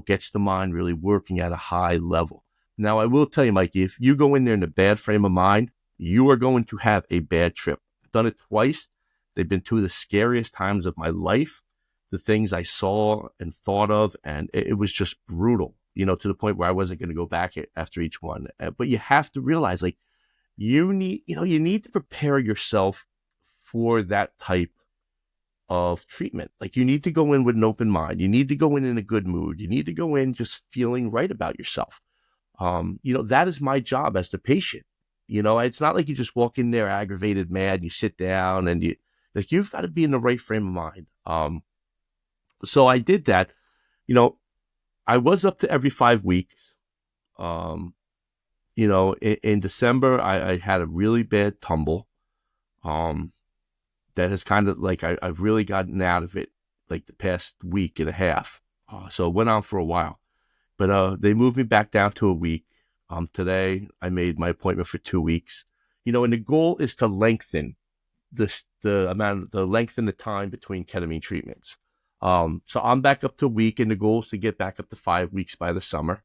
[SPEAKER 4] gets the mind really working at a high level. Now, I will tell you, Mikey, if you go in there in a bad frame of mind, you are going to have a bad trip. I've done it twice. They've been two of the scariest times of my life. The things I saw and thought of, and it was just brutal, to the point where I wasn't going to go back after each one. But you have to realize, like, you need to prepare yourself for that type of treatment. Like, you need to go in with an open mind. You need to go in a good mood. You need to go in just feeling right about yourself. That is my job as the patient. It's not like you just walk in there aggravated, mad, you sit down and you've got to be in the right frame of mind. So I did that. I was up to every 5 weeks. In December, I had a really bad tumble. That has kind of like, I've really gotten out of it like the past week and a half. So it went on for a while, but they moved me back down to a week. Today I made my appointment for 2 weeks, and the goal is to lengthen lengthen the time between ketamine treatments. So I'm back up to a week, and the goal is to get back up to 5 weeks by the summer.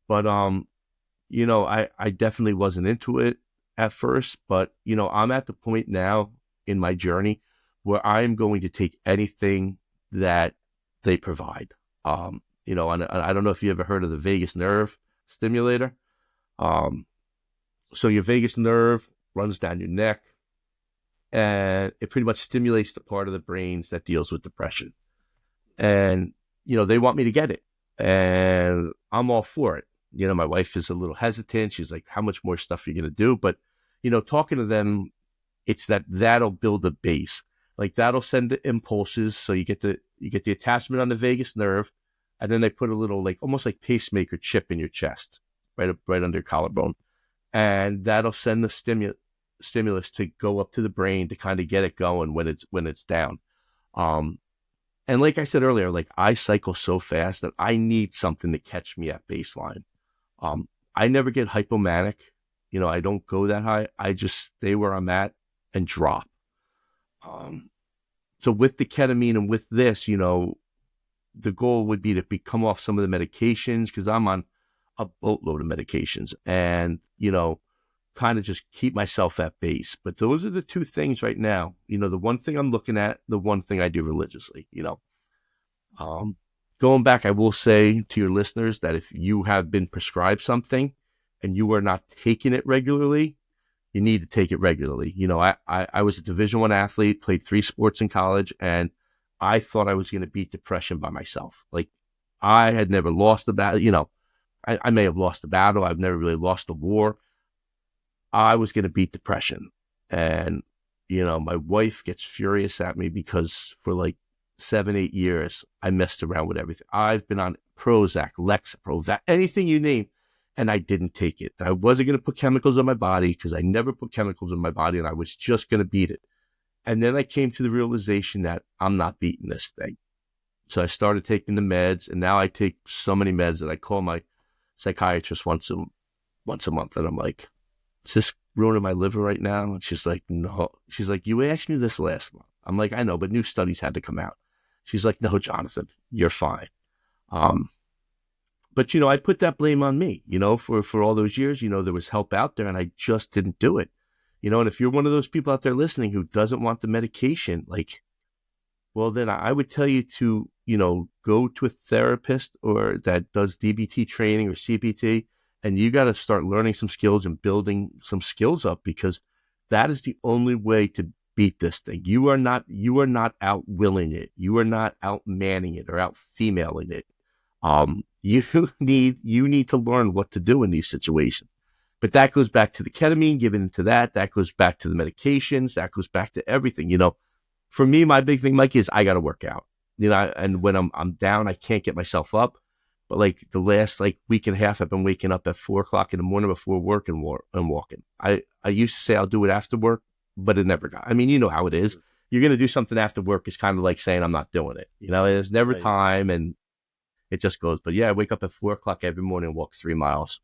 [SPEAKER 4] But, I definitely wasn't into it at first, but, I'm at the point now in my journey where I'm going to take anything that they provide. And I don't know if you ever heard of the vagus nerve stimulator. So your vagus nerve runs down your neck, and it pretty much stimulates the part of the brains that deals with depression. And, they want me to get it, and I'm all for it. My wife is a little hesitant. She's like, how much more stuff are you going to do? But, talking to them, it's that'll build a base. Like, that'll send the impulses. So you get the attachment on the vagus nerve, and then they put a little, like, almost like pacemaker chip in your chest, right under your collarbone. And that'll send the stimulus to go up to the brain to kind of get it going when it's down. And like I said earlier, like, I cycle so fast that I need something to catch me at baseline. I never get hypomanic. I don't go that high. I just stay where I'm at and drop. So with the ketamine and with this, the goal would be to come off some of the medications, because I'm on a boatload of medications, and, kind of just keep myself at base. But those are the two things right now. The one thing I'm looking at, the one thing I do religiously, Going back, I will say to your listeners that if you have been prescribed something and you are not taking it regularly, you need to take it regularly. I was a Division I athlete, played 3 sports in college, and I thought I was going to beat depression by myself. Like, I had never lost a battle. I may have lost a battle. I've never really lost a war. I was going to beat depression. And, my wife gets furious at me because for like 7-8 years, I messed around with everything. I've been on Prozac, Lexapro, anything you name, and I didn't take it. And I wasn't going to put chemicals on my body, because I never put chemicals on my body, and I was just going to beat it. And then I came to the realization that I'm not beating this thing. So I started taking the meds, and now I take so many meds that I call my psychiatrist once a month, and I'm like, is this ruining my liver right now? And she's like, no. She's like, you asked me this last month. I'm like, I know, but new studies had to come out. She's like, no, Jonathan, you're fine. But, I put that blame on me, for all those years, there was help out there, and I just didn't do it. And if you're one of those people out there listening who doesn't want the medication, like, well, then I would tell you to, go to a therapist or that does DBT training or CBT, and you got to start learning some skills and building some skills up, because that is the only way to beat this thing. You are not out willing it. You are not out manning it or out femaling it. You need to learn what to do in these situations. But that goes back to the ketamine, given into that. That goes back to the medications. That goes back to everything. For me, my big thing, Mike, is I got to work out. And when I'm down, I can't get myself up. But like the last week and a half, I've been waking up at 4 o'clock in the morning before work and walking. I used to say I'll do it after work, but it never got. I mean, you know how it is. You're going to do something after work. It's kind of like saying I'm not doing it. There's never
[SPEAKER 3] Right.
[SPEAKER 4] time, and it just goes. But yeah, I wake up at 4 o'clock every morning and walk 3 miles.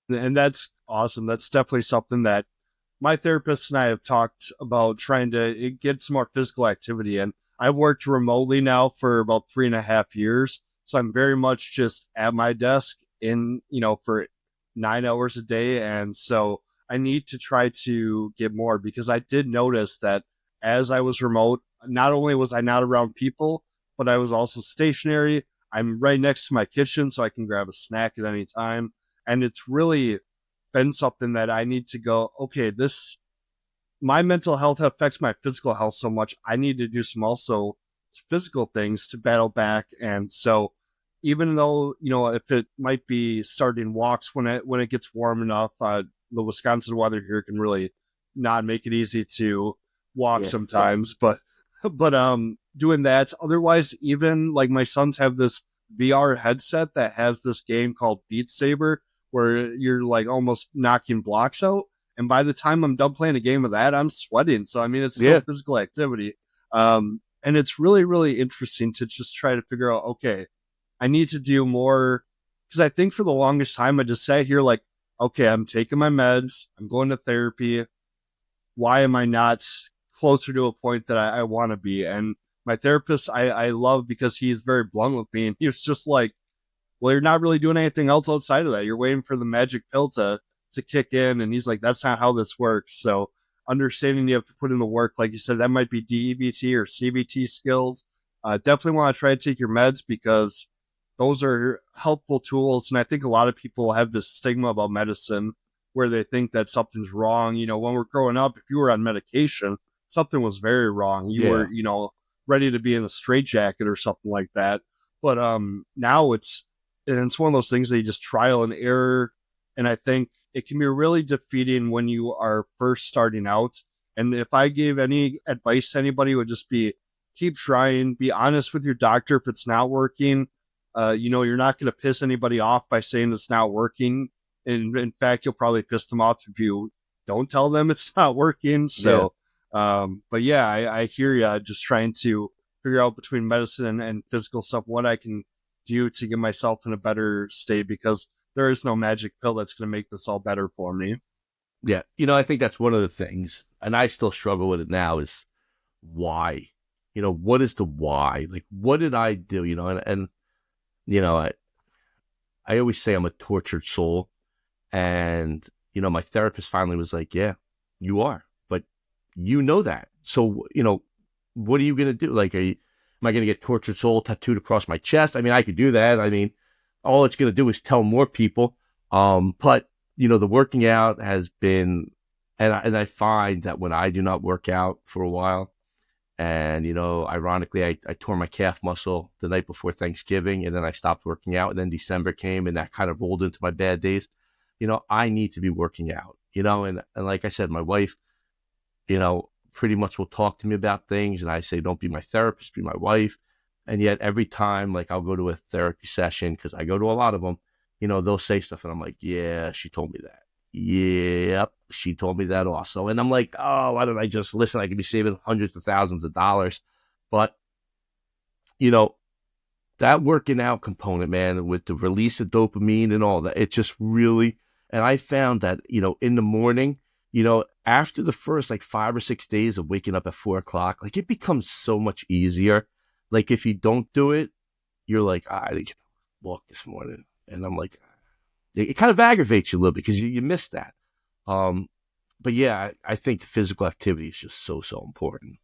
[SPEAKER 3] And that's awesome. That's definitely something that my therapist and I have talked about, trying to get some more physical activity. And I've worked remotely now for about 3.5 years. So I'm very much just at my desk for 9 hours a day. And so I need to try to get more, because I did notice that as I was remote, not only was I not around people, but I was also stationary. I'm right next to my kitchen, so I can grab a snack at any time. And it's really been something that I need to go, okay, my mental health affects my physical health so much. I need to do some also physical things to battle back. And so even though, if it might be starting walks when it gets warm enough, the Wisconsin weather here can really not make it easy to walk
[SPEAKER 4] Yeah.
[SPEAKER 3] sometimes, but doing that. Otherwise, even like my sons have this VR headset that has this game called Beat Saber, where you're like almost knocking blocks out. And by the time I'm done playing a game of that, I'm sweating. So, I mean, it's still
[SPEAKER 4] Yeah.
[SPEAKER 3] physical activity. And it's really, really interesting to just try to figure out, okay, I need to do more. Because I think for the longest time, I just sat here like, okay, I'm taking my meds, I'm going to therapy. Why am I not closer to a point that I want to be? And my therapist, I love, because he's very blunt with me. And he was just like, well, you're not really doing anything else outside of that. You're waiting for the magic pill to kick in. And he's like, that's not how this works. So understanding you have to put in the work, like you said, that might be DEBT or CBT skills. Definitely want to try to take your meds, because those are helpful tools. And I think a lot of people have this stigma about medicine where they think that something's wrong. When we're growing up, if you were on medication, something was very wrong. You
[SPEAKER 4] Yeah.
[SPEAKER 3] were, ready to be in a straitjacket or something like that. But now it's one of those things that you just trial and error. And I think it can be really defeating when you are first starting out. And if I gave any advice to anybody, it would just be keep trying, be honest with your doctor if it's not working. You're not going to piss anybody off by saying it's not working. And in fact, you'll probably piss them off if you don't tell them it's not working. So, but yeah, I hear you. Just trying to figure out between medicine and physical stuff what I can do to get myself in a better state, because there is no magic pill that's going to make this all better for me.
[SPEAKER 4] Yeah. I think that's one of the things, and I still struggle with it now, is why? What is the why? Like, what did I do? And I always say I'm a tortured soul. And, my therapist finally was like, yeah, you are, but that. So, what are you going to do? Like, am I going to get tortured soul tattooed across my chest? I mean, I could do that. I mean, all it's going to do is tell more people. But, the working out has been, and I find that when I do not work out for a while, and, ironically, I tore my calf muscle the night before Thanksgiving, and then I stopped working out, and then December came, and that kind of rolled into my bad days. I need to be working out, and like I said, my wife, pretty much will talk to me about things, and I say, don't be my therapist, be my wife. And yet every time, like, I'll go to a therapy session, because I go to a lot of them, they'll say stuff, and I'm like, yeah, she told me that. Yep, she told me that also. And I'm like, oh, why don't I just listen? I could be saving hundreds of thousands of dollars. But, that working out component, man, with the release of dopamine and all that, it just really, and I found that, in the morning, after the first like 5 or 6 days of waking up at 4 o'clock, like, it becomes so much easier. Like, if you don't do it, you're like, I didn't walk this morning. And I'm like, it kind of aggravates you a little bit, because you miss that. But yeah, I think physical activity is just so, so important.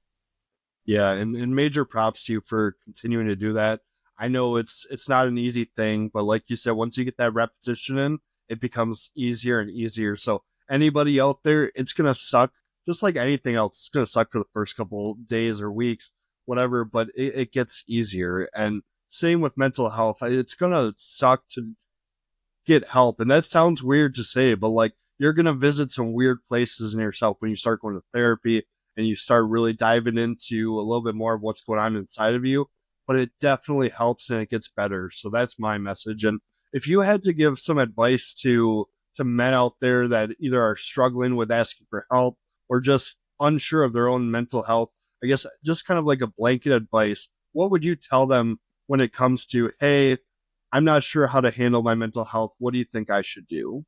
[SPEAKER 3] Yeah, and major props to you for continuing to do that. I know it's not an easy thing, but like you said, once you get that repetition in, it becomes easier and easier. So anybody out there, it's gonna suck, just like anything else. It's gonna suck for the first couple days or weeks, whatever, but it gets easier. And same with mental health. It's gonna suck to get help. And that sounds weird to say, but like you're going to visit some weird places in yourself when you start going to therapy and you start really diving into a little bit more of what's going on inside of you. But it definitely helps and it gets better. So that's my message. And if you had to give some advice to men out there that either are struggling with asking for help or just unsure of their own mental health, I guess just kind of like a blanket advice, what would you tell them when it comes to, hey, I'm not sure how to handle my mental health. What do you think I should do?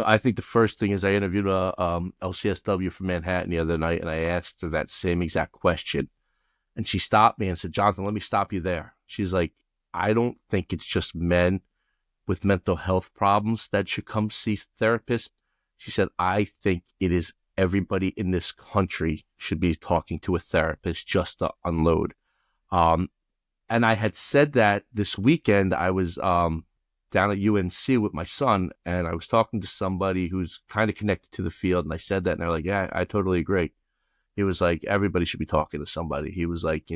[SPEAKER 4] I think the first thing is I interviewed a LCSW from Manhattan the other night, and I asked her that same exact question. And she stopped me and said, Jonathan, let me stop you there. She's like, I don't think it's just men with mental health problems that should come see therapists. She said, I think it is everybody in this country should be talking to a therapist just to unload. And I had said that this weekend. I was down at UNC with my son, and I was talking to somebody who's kind of connected to the field, and I said that, and they're like, yeah, I totally agree. He was like, everybody should be talking to somebody. He was like,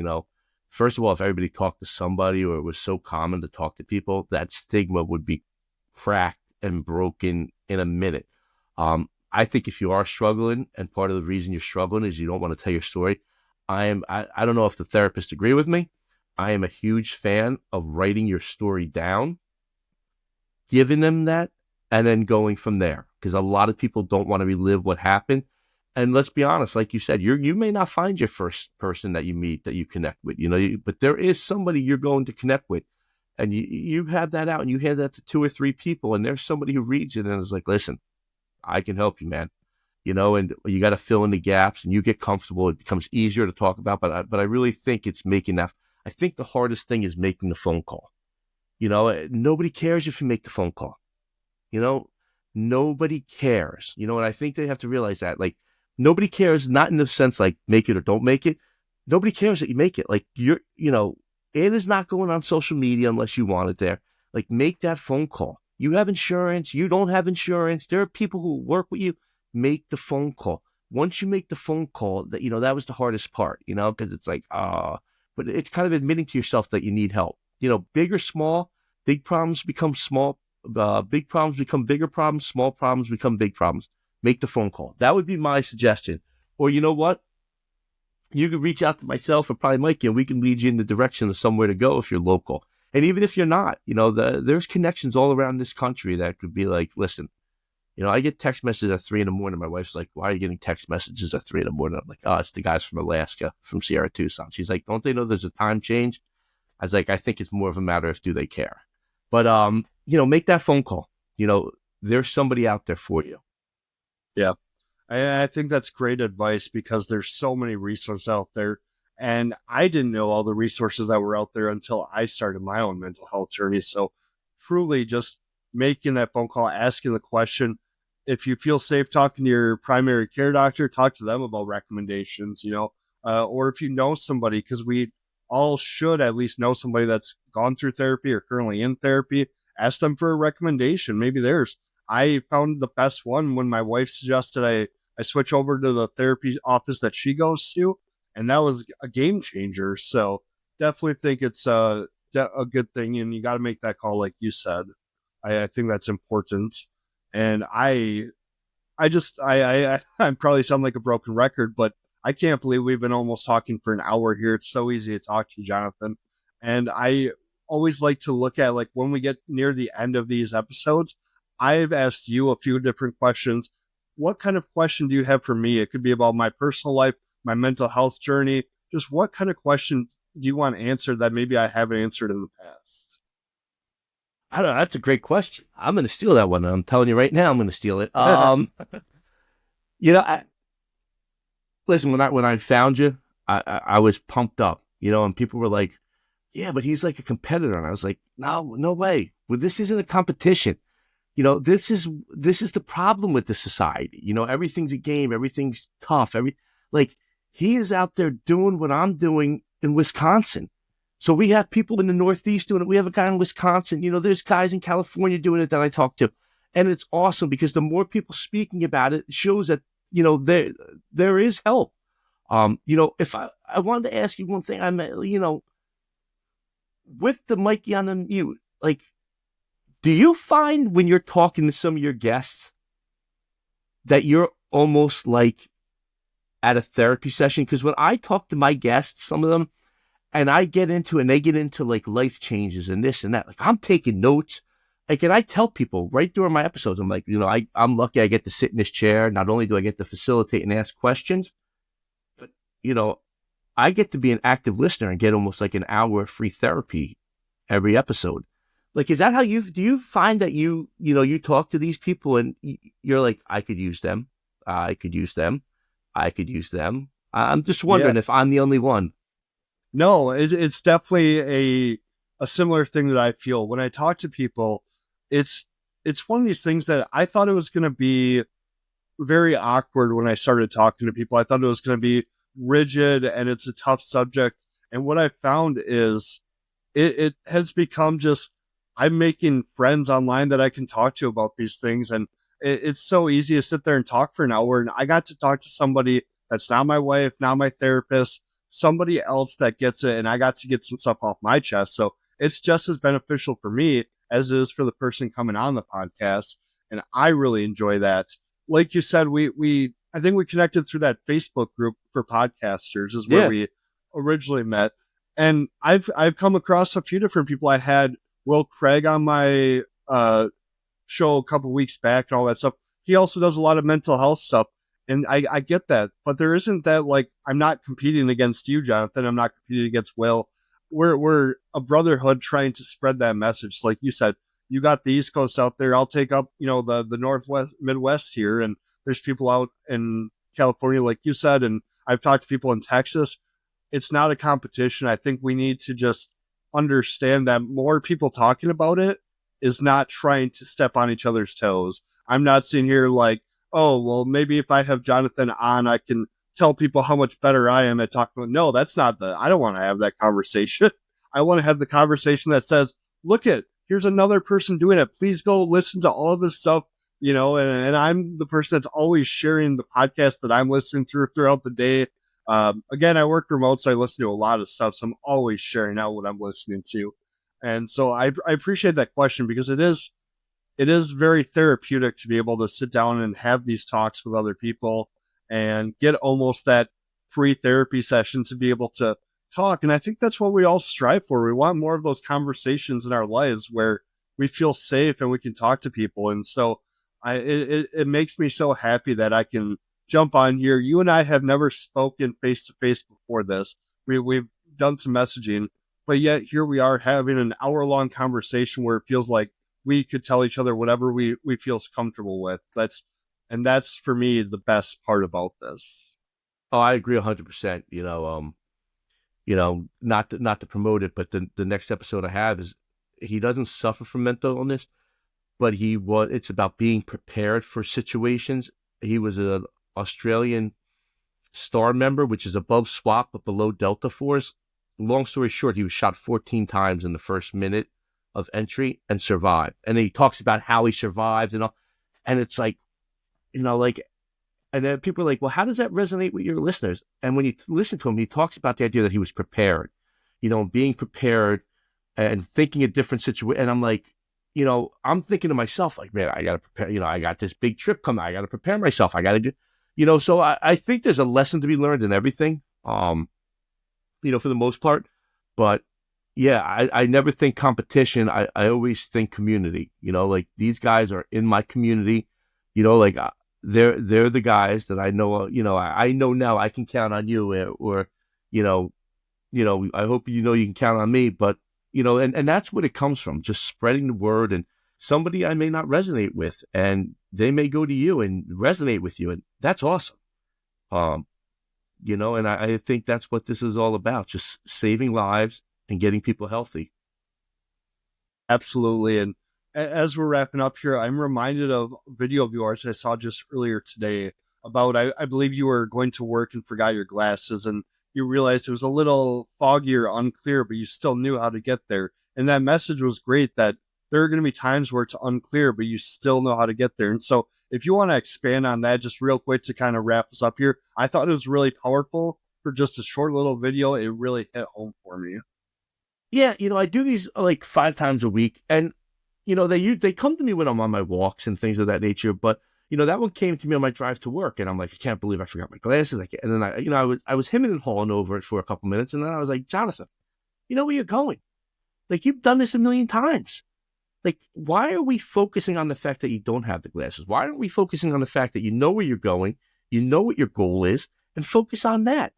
[SPEAKER 4] first of all, if everybody talked to somebody, or it was so common to talk to people, that stigma would be cracked and broken in a minute. I think if you are struggling, and part of the reason you're struggling is you don't want to tell your story, I don't know if the therapists agree with me. I am a huge fan of writing your story down, giving them that, and then going from there. Because a lot of people don't want to relive what happened. And let's be honest, like you said, you may not find your first person that you meet that you connect with, but there is somebody you're going to connect with. And you have that out and you hand that to 2 or 3 people, and there's somebody who reads it and is like, listen, I can help you, man. And you got to fill in the gaps and you get comfortable. It becomes easier to talk about. But I really think it's making that. I think the hardest thing is making the phone call. Nobody cares if you make the phone call. Nobody cares. And I think they have to realize that. Like, nobody cares, not in the sense like make it or don't make it. Nobody cares that you make it. Like, it is not going on social media unless you want it there. Like, make that phone call. You have insurance. You don't have insurance. There are people who work with you. Make the phone call. Once you make the phone call, that was the hardest part, because it's like, but it's kind of admitting to yourself that you need help. Big or small, big problems become small, big problems become bigger problems, small problems become big problems. Make the phone call. That would be my suggestion. Or you know what? You could reach out to myself or probably Mikey, and we can lead you in the direction of somewhere to go if you're local. And even if you're not, there's connections all around this country that could be like, listen, I get text messages at 3 a.m. My wife's like, why are you getting text messages at 3 a.m? I'm like, oh, it's the guys from Alaska, from Sierra Tucson. She's like, don't they know there's a time change? I was like, I think it's more of a matter of do they care? But, make that phone call. There's somebody out there for you.
[SPEAKER 3] Yeah. I think that's great advice because there's so many resources out there. And I didn't know all the resources that were out there until I started my own mental health journey. So truly just making that phone call, asking the question, if you feel safe talking to your primary care doctor, talk to them about recommendations, or if you know somebody, because we all should at least know somebody that's gone through therapy or currently in therapy, ask them for a recommendation. Maybe theirs. I found the best one when my wife suggested I switch over to the therapy office that she goes to, and that was a game changer. So definitely think it's a good thing, and you got to make that call, like you said. I think that's important. And I probably sound like a broken record, but I can't believe we've been almost talking for an hour here. It's so easy to talk to you, Jonathan. And I always like to look at, like, when we get near the end of these episodes, I've asked you a few different questions. What kind of question do you have for me? It could be about my personal life, my mental health journey. Just what kind of question do you want answered that maybe I haven't answered in the past?
[SPEAKER 4] I don't know. That's a great question. I'm going to steal that one. I'm telling you right now, I'm going to steal it. Listen, when I found you, I was pumped up, and people were like, yeah, but he's like a competitor. And I was like, no way. Well, this isn't a competition. This is the problem with the society. Everything's a game. Everything's tough. he is out there doing what I'm doing in Wisconsin. So we have people in the Northeast doing it. We have a guy in Wisconsin. There's guys in California doing it that I talk to. And it's awesome because the more people speaking about it, it shows that, there is help. If I wanted to ask you one thing, with the Mikey on the mute, like, do you find when you're talking to some of your guests that you're almost like at a therapy session? Because when I talk to my guests, some of them, and they get into like life changes and this and that, like I'm taking notes. Like, and I tell people right during my episodes, I'm like, I'm lucky I get to sit in this chair. Not only do I get to facilitate and ask questions, but, I get to be an active listener and get almost like an hour of free therapy every episode. Like, is that how do you find that you talk to these people and you're like, I could use them. I could use them. I could use them. I'm just wondering if I'm the only one.
[SPEAKER 3] No, it's definitely a similar thing that I feel when I talk to people. It's one of these things that I thought it was going to be very awkward when I started talking to people. I thought it was going to be rigid and it's a tough subject. And what I found is it has become just, I'm making friends online that I can talk to about these things. And it's so easy to sit there and talk for an hour. And I got to talk to somebody that's not my wife, not my therapist, somebody else that gets it. And I got to get some stuff off my chest. So it's just as beneficial for me as it is for the person coming on the podcast. And I really enjoy that. Like you said, I think we connected through that Facebook group for podcasters is where we originally met. And I've come across a few different people. I had Will Craig on my show a couple weeks back and all that stuff. He also does a lot of mental health stuff. And I get that. But there isn't that, like, I'm not competing against you, Jonathan. I'm not competing against Will. We're a brotherhood trying to spread that message. Like you said, you got the East Coast out there. I'll take up, the Northwest, Midwest here. And there's people out in California, like you said. And I've talked to people in Texas. It's not a competition. I think we need to just understand that more people talking about it is not trying to step on each other's toes. I'm not sitting here like, oh, well, maybe if I have Jonathan on, I can tell people how much better I am at talking about. No, I don't want to have that conversation. I want to have the conversation that says, look here's another person doing it. Please go listen to all of his stuff, and I'm the person that's always sharing the podcast that I'm listening throughout the day. Again, I work remote, so I listen to a lot of stuff. So I'm always sharing out what I'm listening to. And so I appreciate that question because it is very therapeutic to be able to sit down and have these talks with other people and get almost that free therapy session to be able to talk. And I think that's what we all strive for. We want more of those conversations in our lives where we feel safe and we can talk to people. And so it makes me so happy that I can jump on here. You and I have never spoken face to face before this. We've done some messaging, but yet here we are having an hour-long conversation where it feels like we could tell each other whatever we feel comfortable with. That's for me the best part about this.
[SPEAKER 4] Oh, I agree 100%. Not to promote it, but the next episode I have is he doesn't suffer from mental illness, but it's about being prepared for situations. He was an Australian STAR member, which is above SWAT but below Delta Force. Long story short, he was shot 14 times in the first minute of entry and survived. And he talks about how he survived and all. And it's like, and then people are like, well, how does that resonate with your listeners? And when you listen to him, he talks about the idea that he was prepared, being prepared and thinking a different situation. And I'm like, I'm thinking to myself, like, man, I got to prepare, I got this big trip coming. I got to prepare myself. I got to do, so I think there's a lesson to be learned in everything, for the most part. But yeah, I never think competition. I always think community, like these guys are in my community, like they're the guys that I know, I know now I can count on you or I hope you can count on me, but and that's what it comes from, just spreading the word. And somebody I may not resonate with and they may go to you and resonate with you. And that's awesome. And I think that's what this is all about, just saving lives and getting people healthy.
[SPEAKER 3] Absolutely. And as we're wrapping up here, I'm reminded of a video of yours I saw just earlier today about, I believe you were going to work and forgot your glasses, and you realized it was a little foggy or unclear, but you still knew how to get there. And that message was great, that there are going to be times where it's unclear, but you still know how to get there. And so if you want to expand on that just real quick to kind of wrap us up here, I thought it was really powerful for just a short little video. It really hit home for me.
[SPEAKER 4] Yeah, I do these like 5 times a week, and they come to me when I'm on my walks and things of that nature. But that one came to me on my drive to work, and I'm like, I can't believe I forgot my glasses. And then I was hemming and hawing over it for a couple minutes, and then I was like, Jonathan, you know where you're going? Like, you've done this a million times. Like, why are we focusing on the fact that you don't have the glasses? Why aren't we focusing on the fact that you know where you're going, you know what your goal is, and focus on that?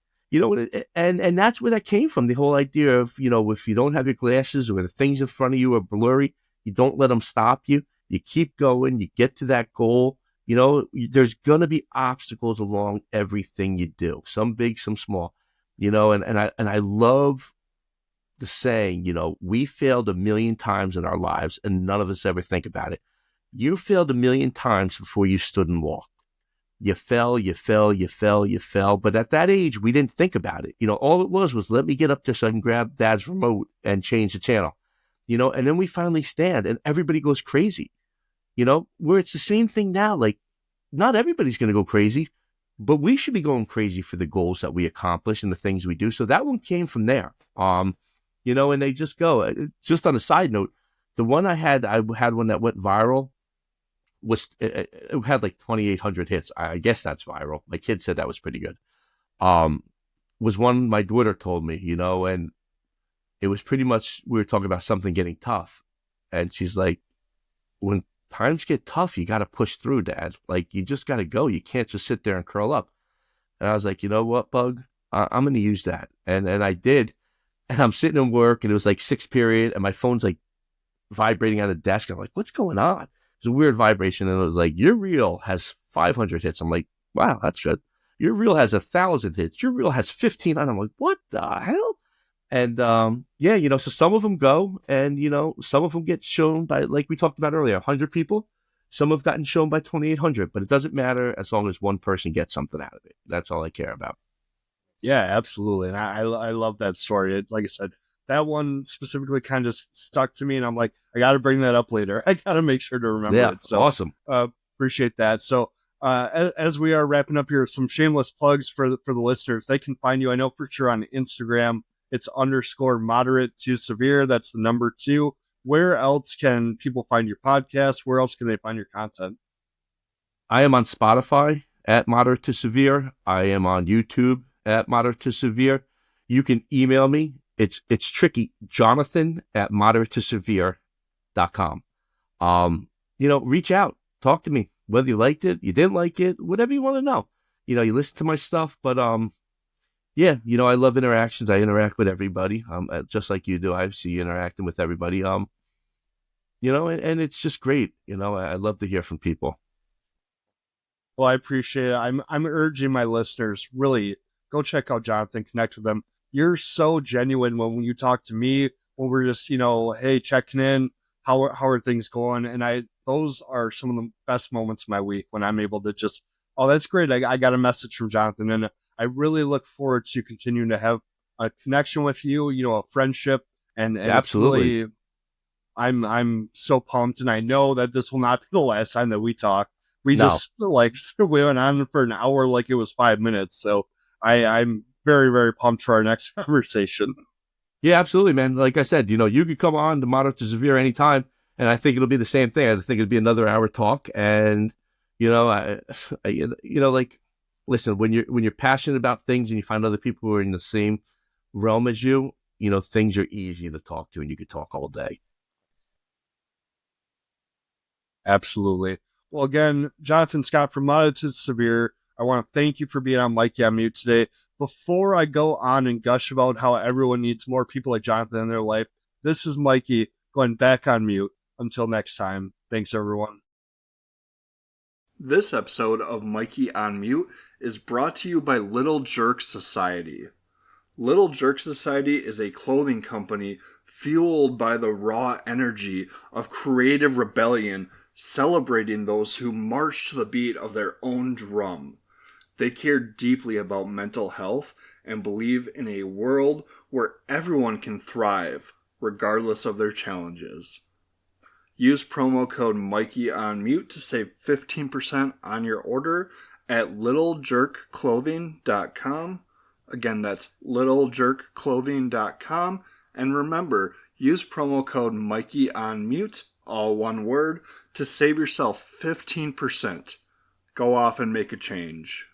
[SPEAKER 4] And that's where that came from. The whole idea of, if you don't have your glasses or the things in front of you are blurry, you don't let them stop you. You keep going, you get to that goal. There's going to be obstacles along everything you do, some big, some small, and I love the saying, we failed a million times in our lives and none of us ever think about it. You failed a million times before you stood and walked. You fell. But at that age, we didn't think about it. All it was let me get up there so I can grab Dad's remote and change the channel. And then we finally stand and everybody goes crazy. Where it's the same thing now. Like, not everybody's going to go crazy, but we should be going crazy for the goals that we accomplish and the things we do. So that one came from there. And they just go. Just on a side note, the one I had one that went viral. It had like 2,800 hits. I guess that's viral. My kid said that was pretty good. Was one my daughter told me, and it was pretty much, we were talking about something getting tough. And she's like, when times get tough, you got to push through, Dad. Like, you just got to go. You can't just sit there and curl up. And I was like, you know what, Bug? I'm going to use that. And I did. And I'm sitting in work, and it was like 6th period, and my phone's like vibrating on the desk. I'm like, what's going on? It's a weird vibration, and it was like, your reel has 500 hits. I'm like, wow, that's good. Your reel has 1,000 hits. Your reel has 15. And I'm like, what the hell? And so some of them go, and some of them get shown by, like we talked about earlier, 100 people. Some have gotten shown by 2,800, but it doesn't matter as long as one person gets something out of it. That's all I care about.
[SPEAKER 3] Yeah, absolutely. And I love that story. Like I said, that one specifically kind of stuck to me, and I'm like, I got to bring that up later. I got to make sure to remember it. So
[SPEAKER 4] awesome.
[SPEAKER 3] Appreciate that. So as we are wrapping up here, some shameless plugs for the listeners. They can find you, I know for sure, on Instagram. It's _Moderate2Severe. That's the number 2. Where else can people find your podcast? Where else can they find your content?
[SPEAKER 4] I am on Spotify at Moderate2Severe. I am on YouTube at Moderate2Severe. You can email me. It's tricky. Jonathan at Moderate2Severe.com. Reach out. Talk to me. Whether you liked it, you didn't like it, whatever you want to know. You listen to my stuff, but I love interactions. I interact with everybody, just like you do. I see you interacting with everybody. And it's just great. I love to hear from people.
[SPEAKER 3] Well, I appreciate it. I'm urging my listeners, really, go check out Jonathan, connect with them. You're so genuine when you talk to me, when we're just, hey, checking in, how are things going? And those are some of the best moments of my week, when I'm able to just, oh, that's great. I got a message from Jonathan, and I really look forward to continuing to have a connection with you, a friendship. And
[SPEAKER 4] absolutely.
[SPEAKER 3] It's really, I'm so pumped, and I know that this will not be the last time that we talk. We just we went on for an hour like it was 5 minutes. So I'm very, very pumped for our next conversation.
[SPEAKER 4] Yeah, absolutely, man. Like I said, you could come on to Moderate2Severe anytime, and I think it'll be the same thing. I think it'll be another hour talk. And, listen, when you're passionate about things and you find other people who are in the same realm as you, things are easy to talk to, and you could talk all day.
[SPEAKER 3] Absolutely. Well, again, Jonathan Scott from Moderate2Severe, I want to thank you for being on Mikey on Mute today. Before I go on and gush about how everyone needs more people like Jonathan in their life, this is Mikey going back on mute. Until next time, thanks everyone.
[SPEAKER 1] This episode of Mikey on Mute is brought to you by Little Jerk Society. Little Jerk Society is a clothing company fueled by the raw energy of creative rebellion, celebrating those who march to the beat of their own drum.
[SPEAKER 3] They care deeply about mental health and believe in a world where everyone can thrive, regardless of their challenges. Use promo code Mikey on Mute to save 15% on your order at littlejerkclothing.com. Again, that's littlejerkclothing.com. And remember, use promo code Mikey on Mute, all one word, to save yourself 15%. Go off and make a change.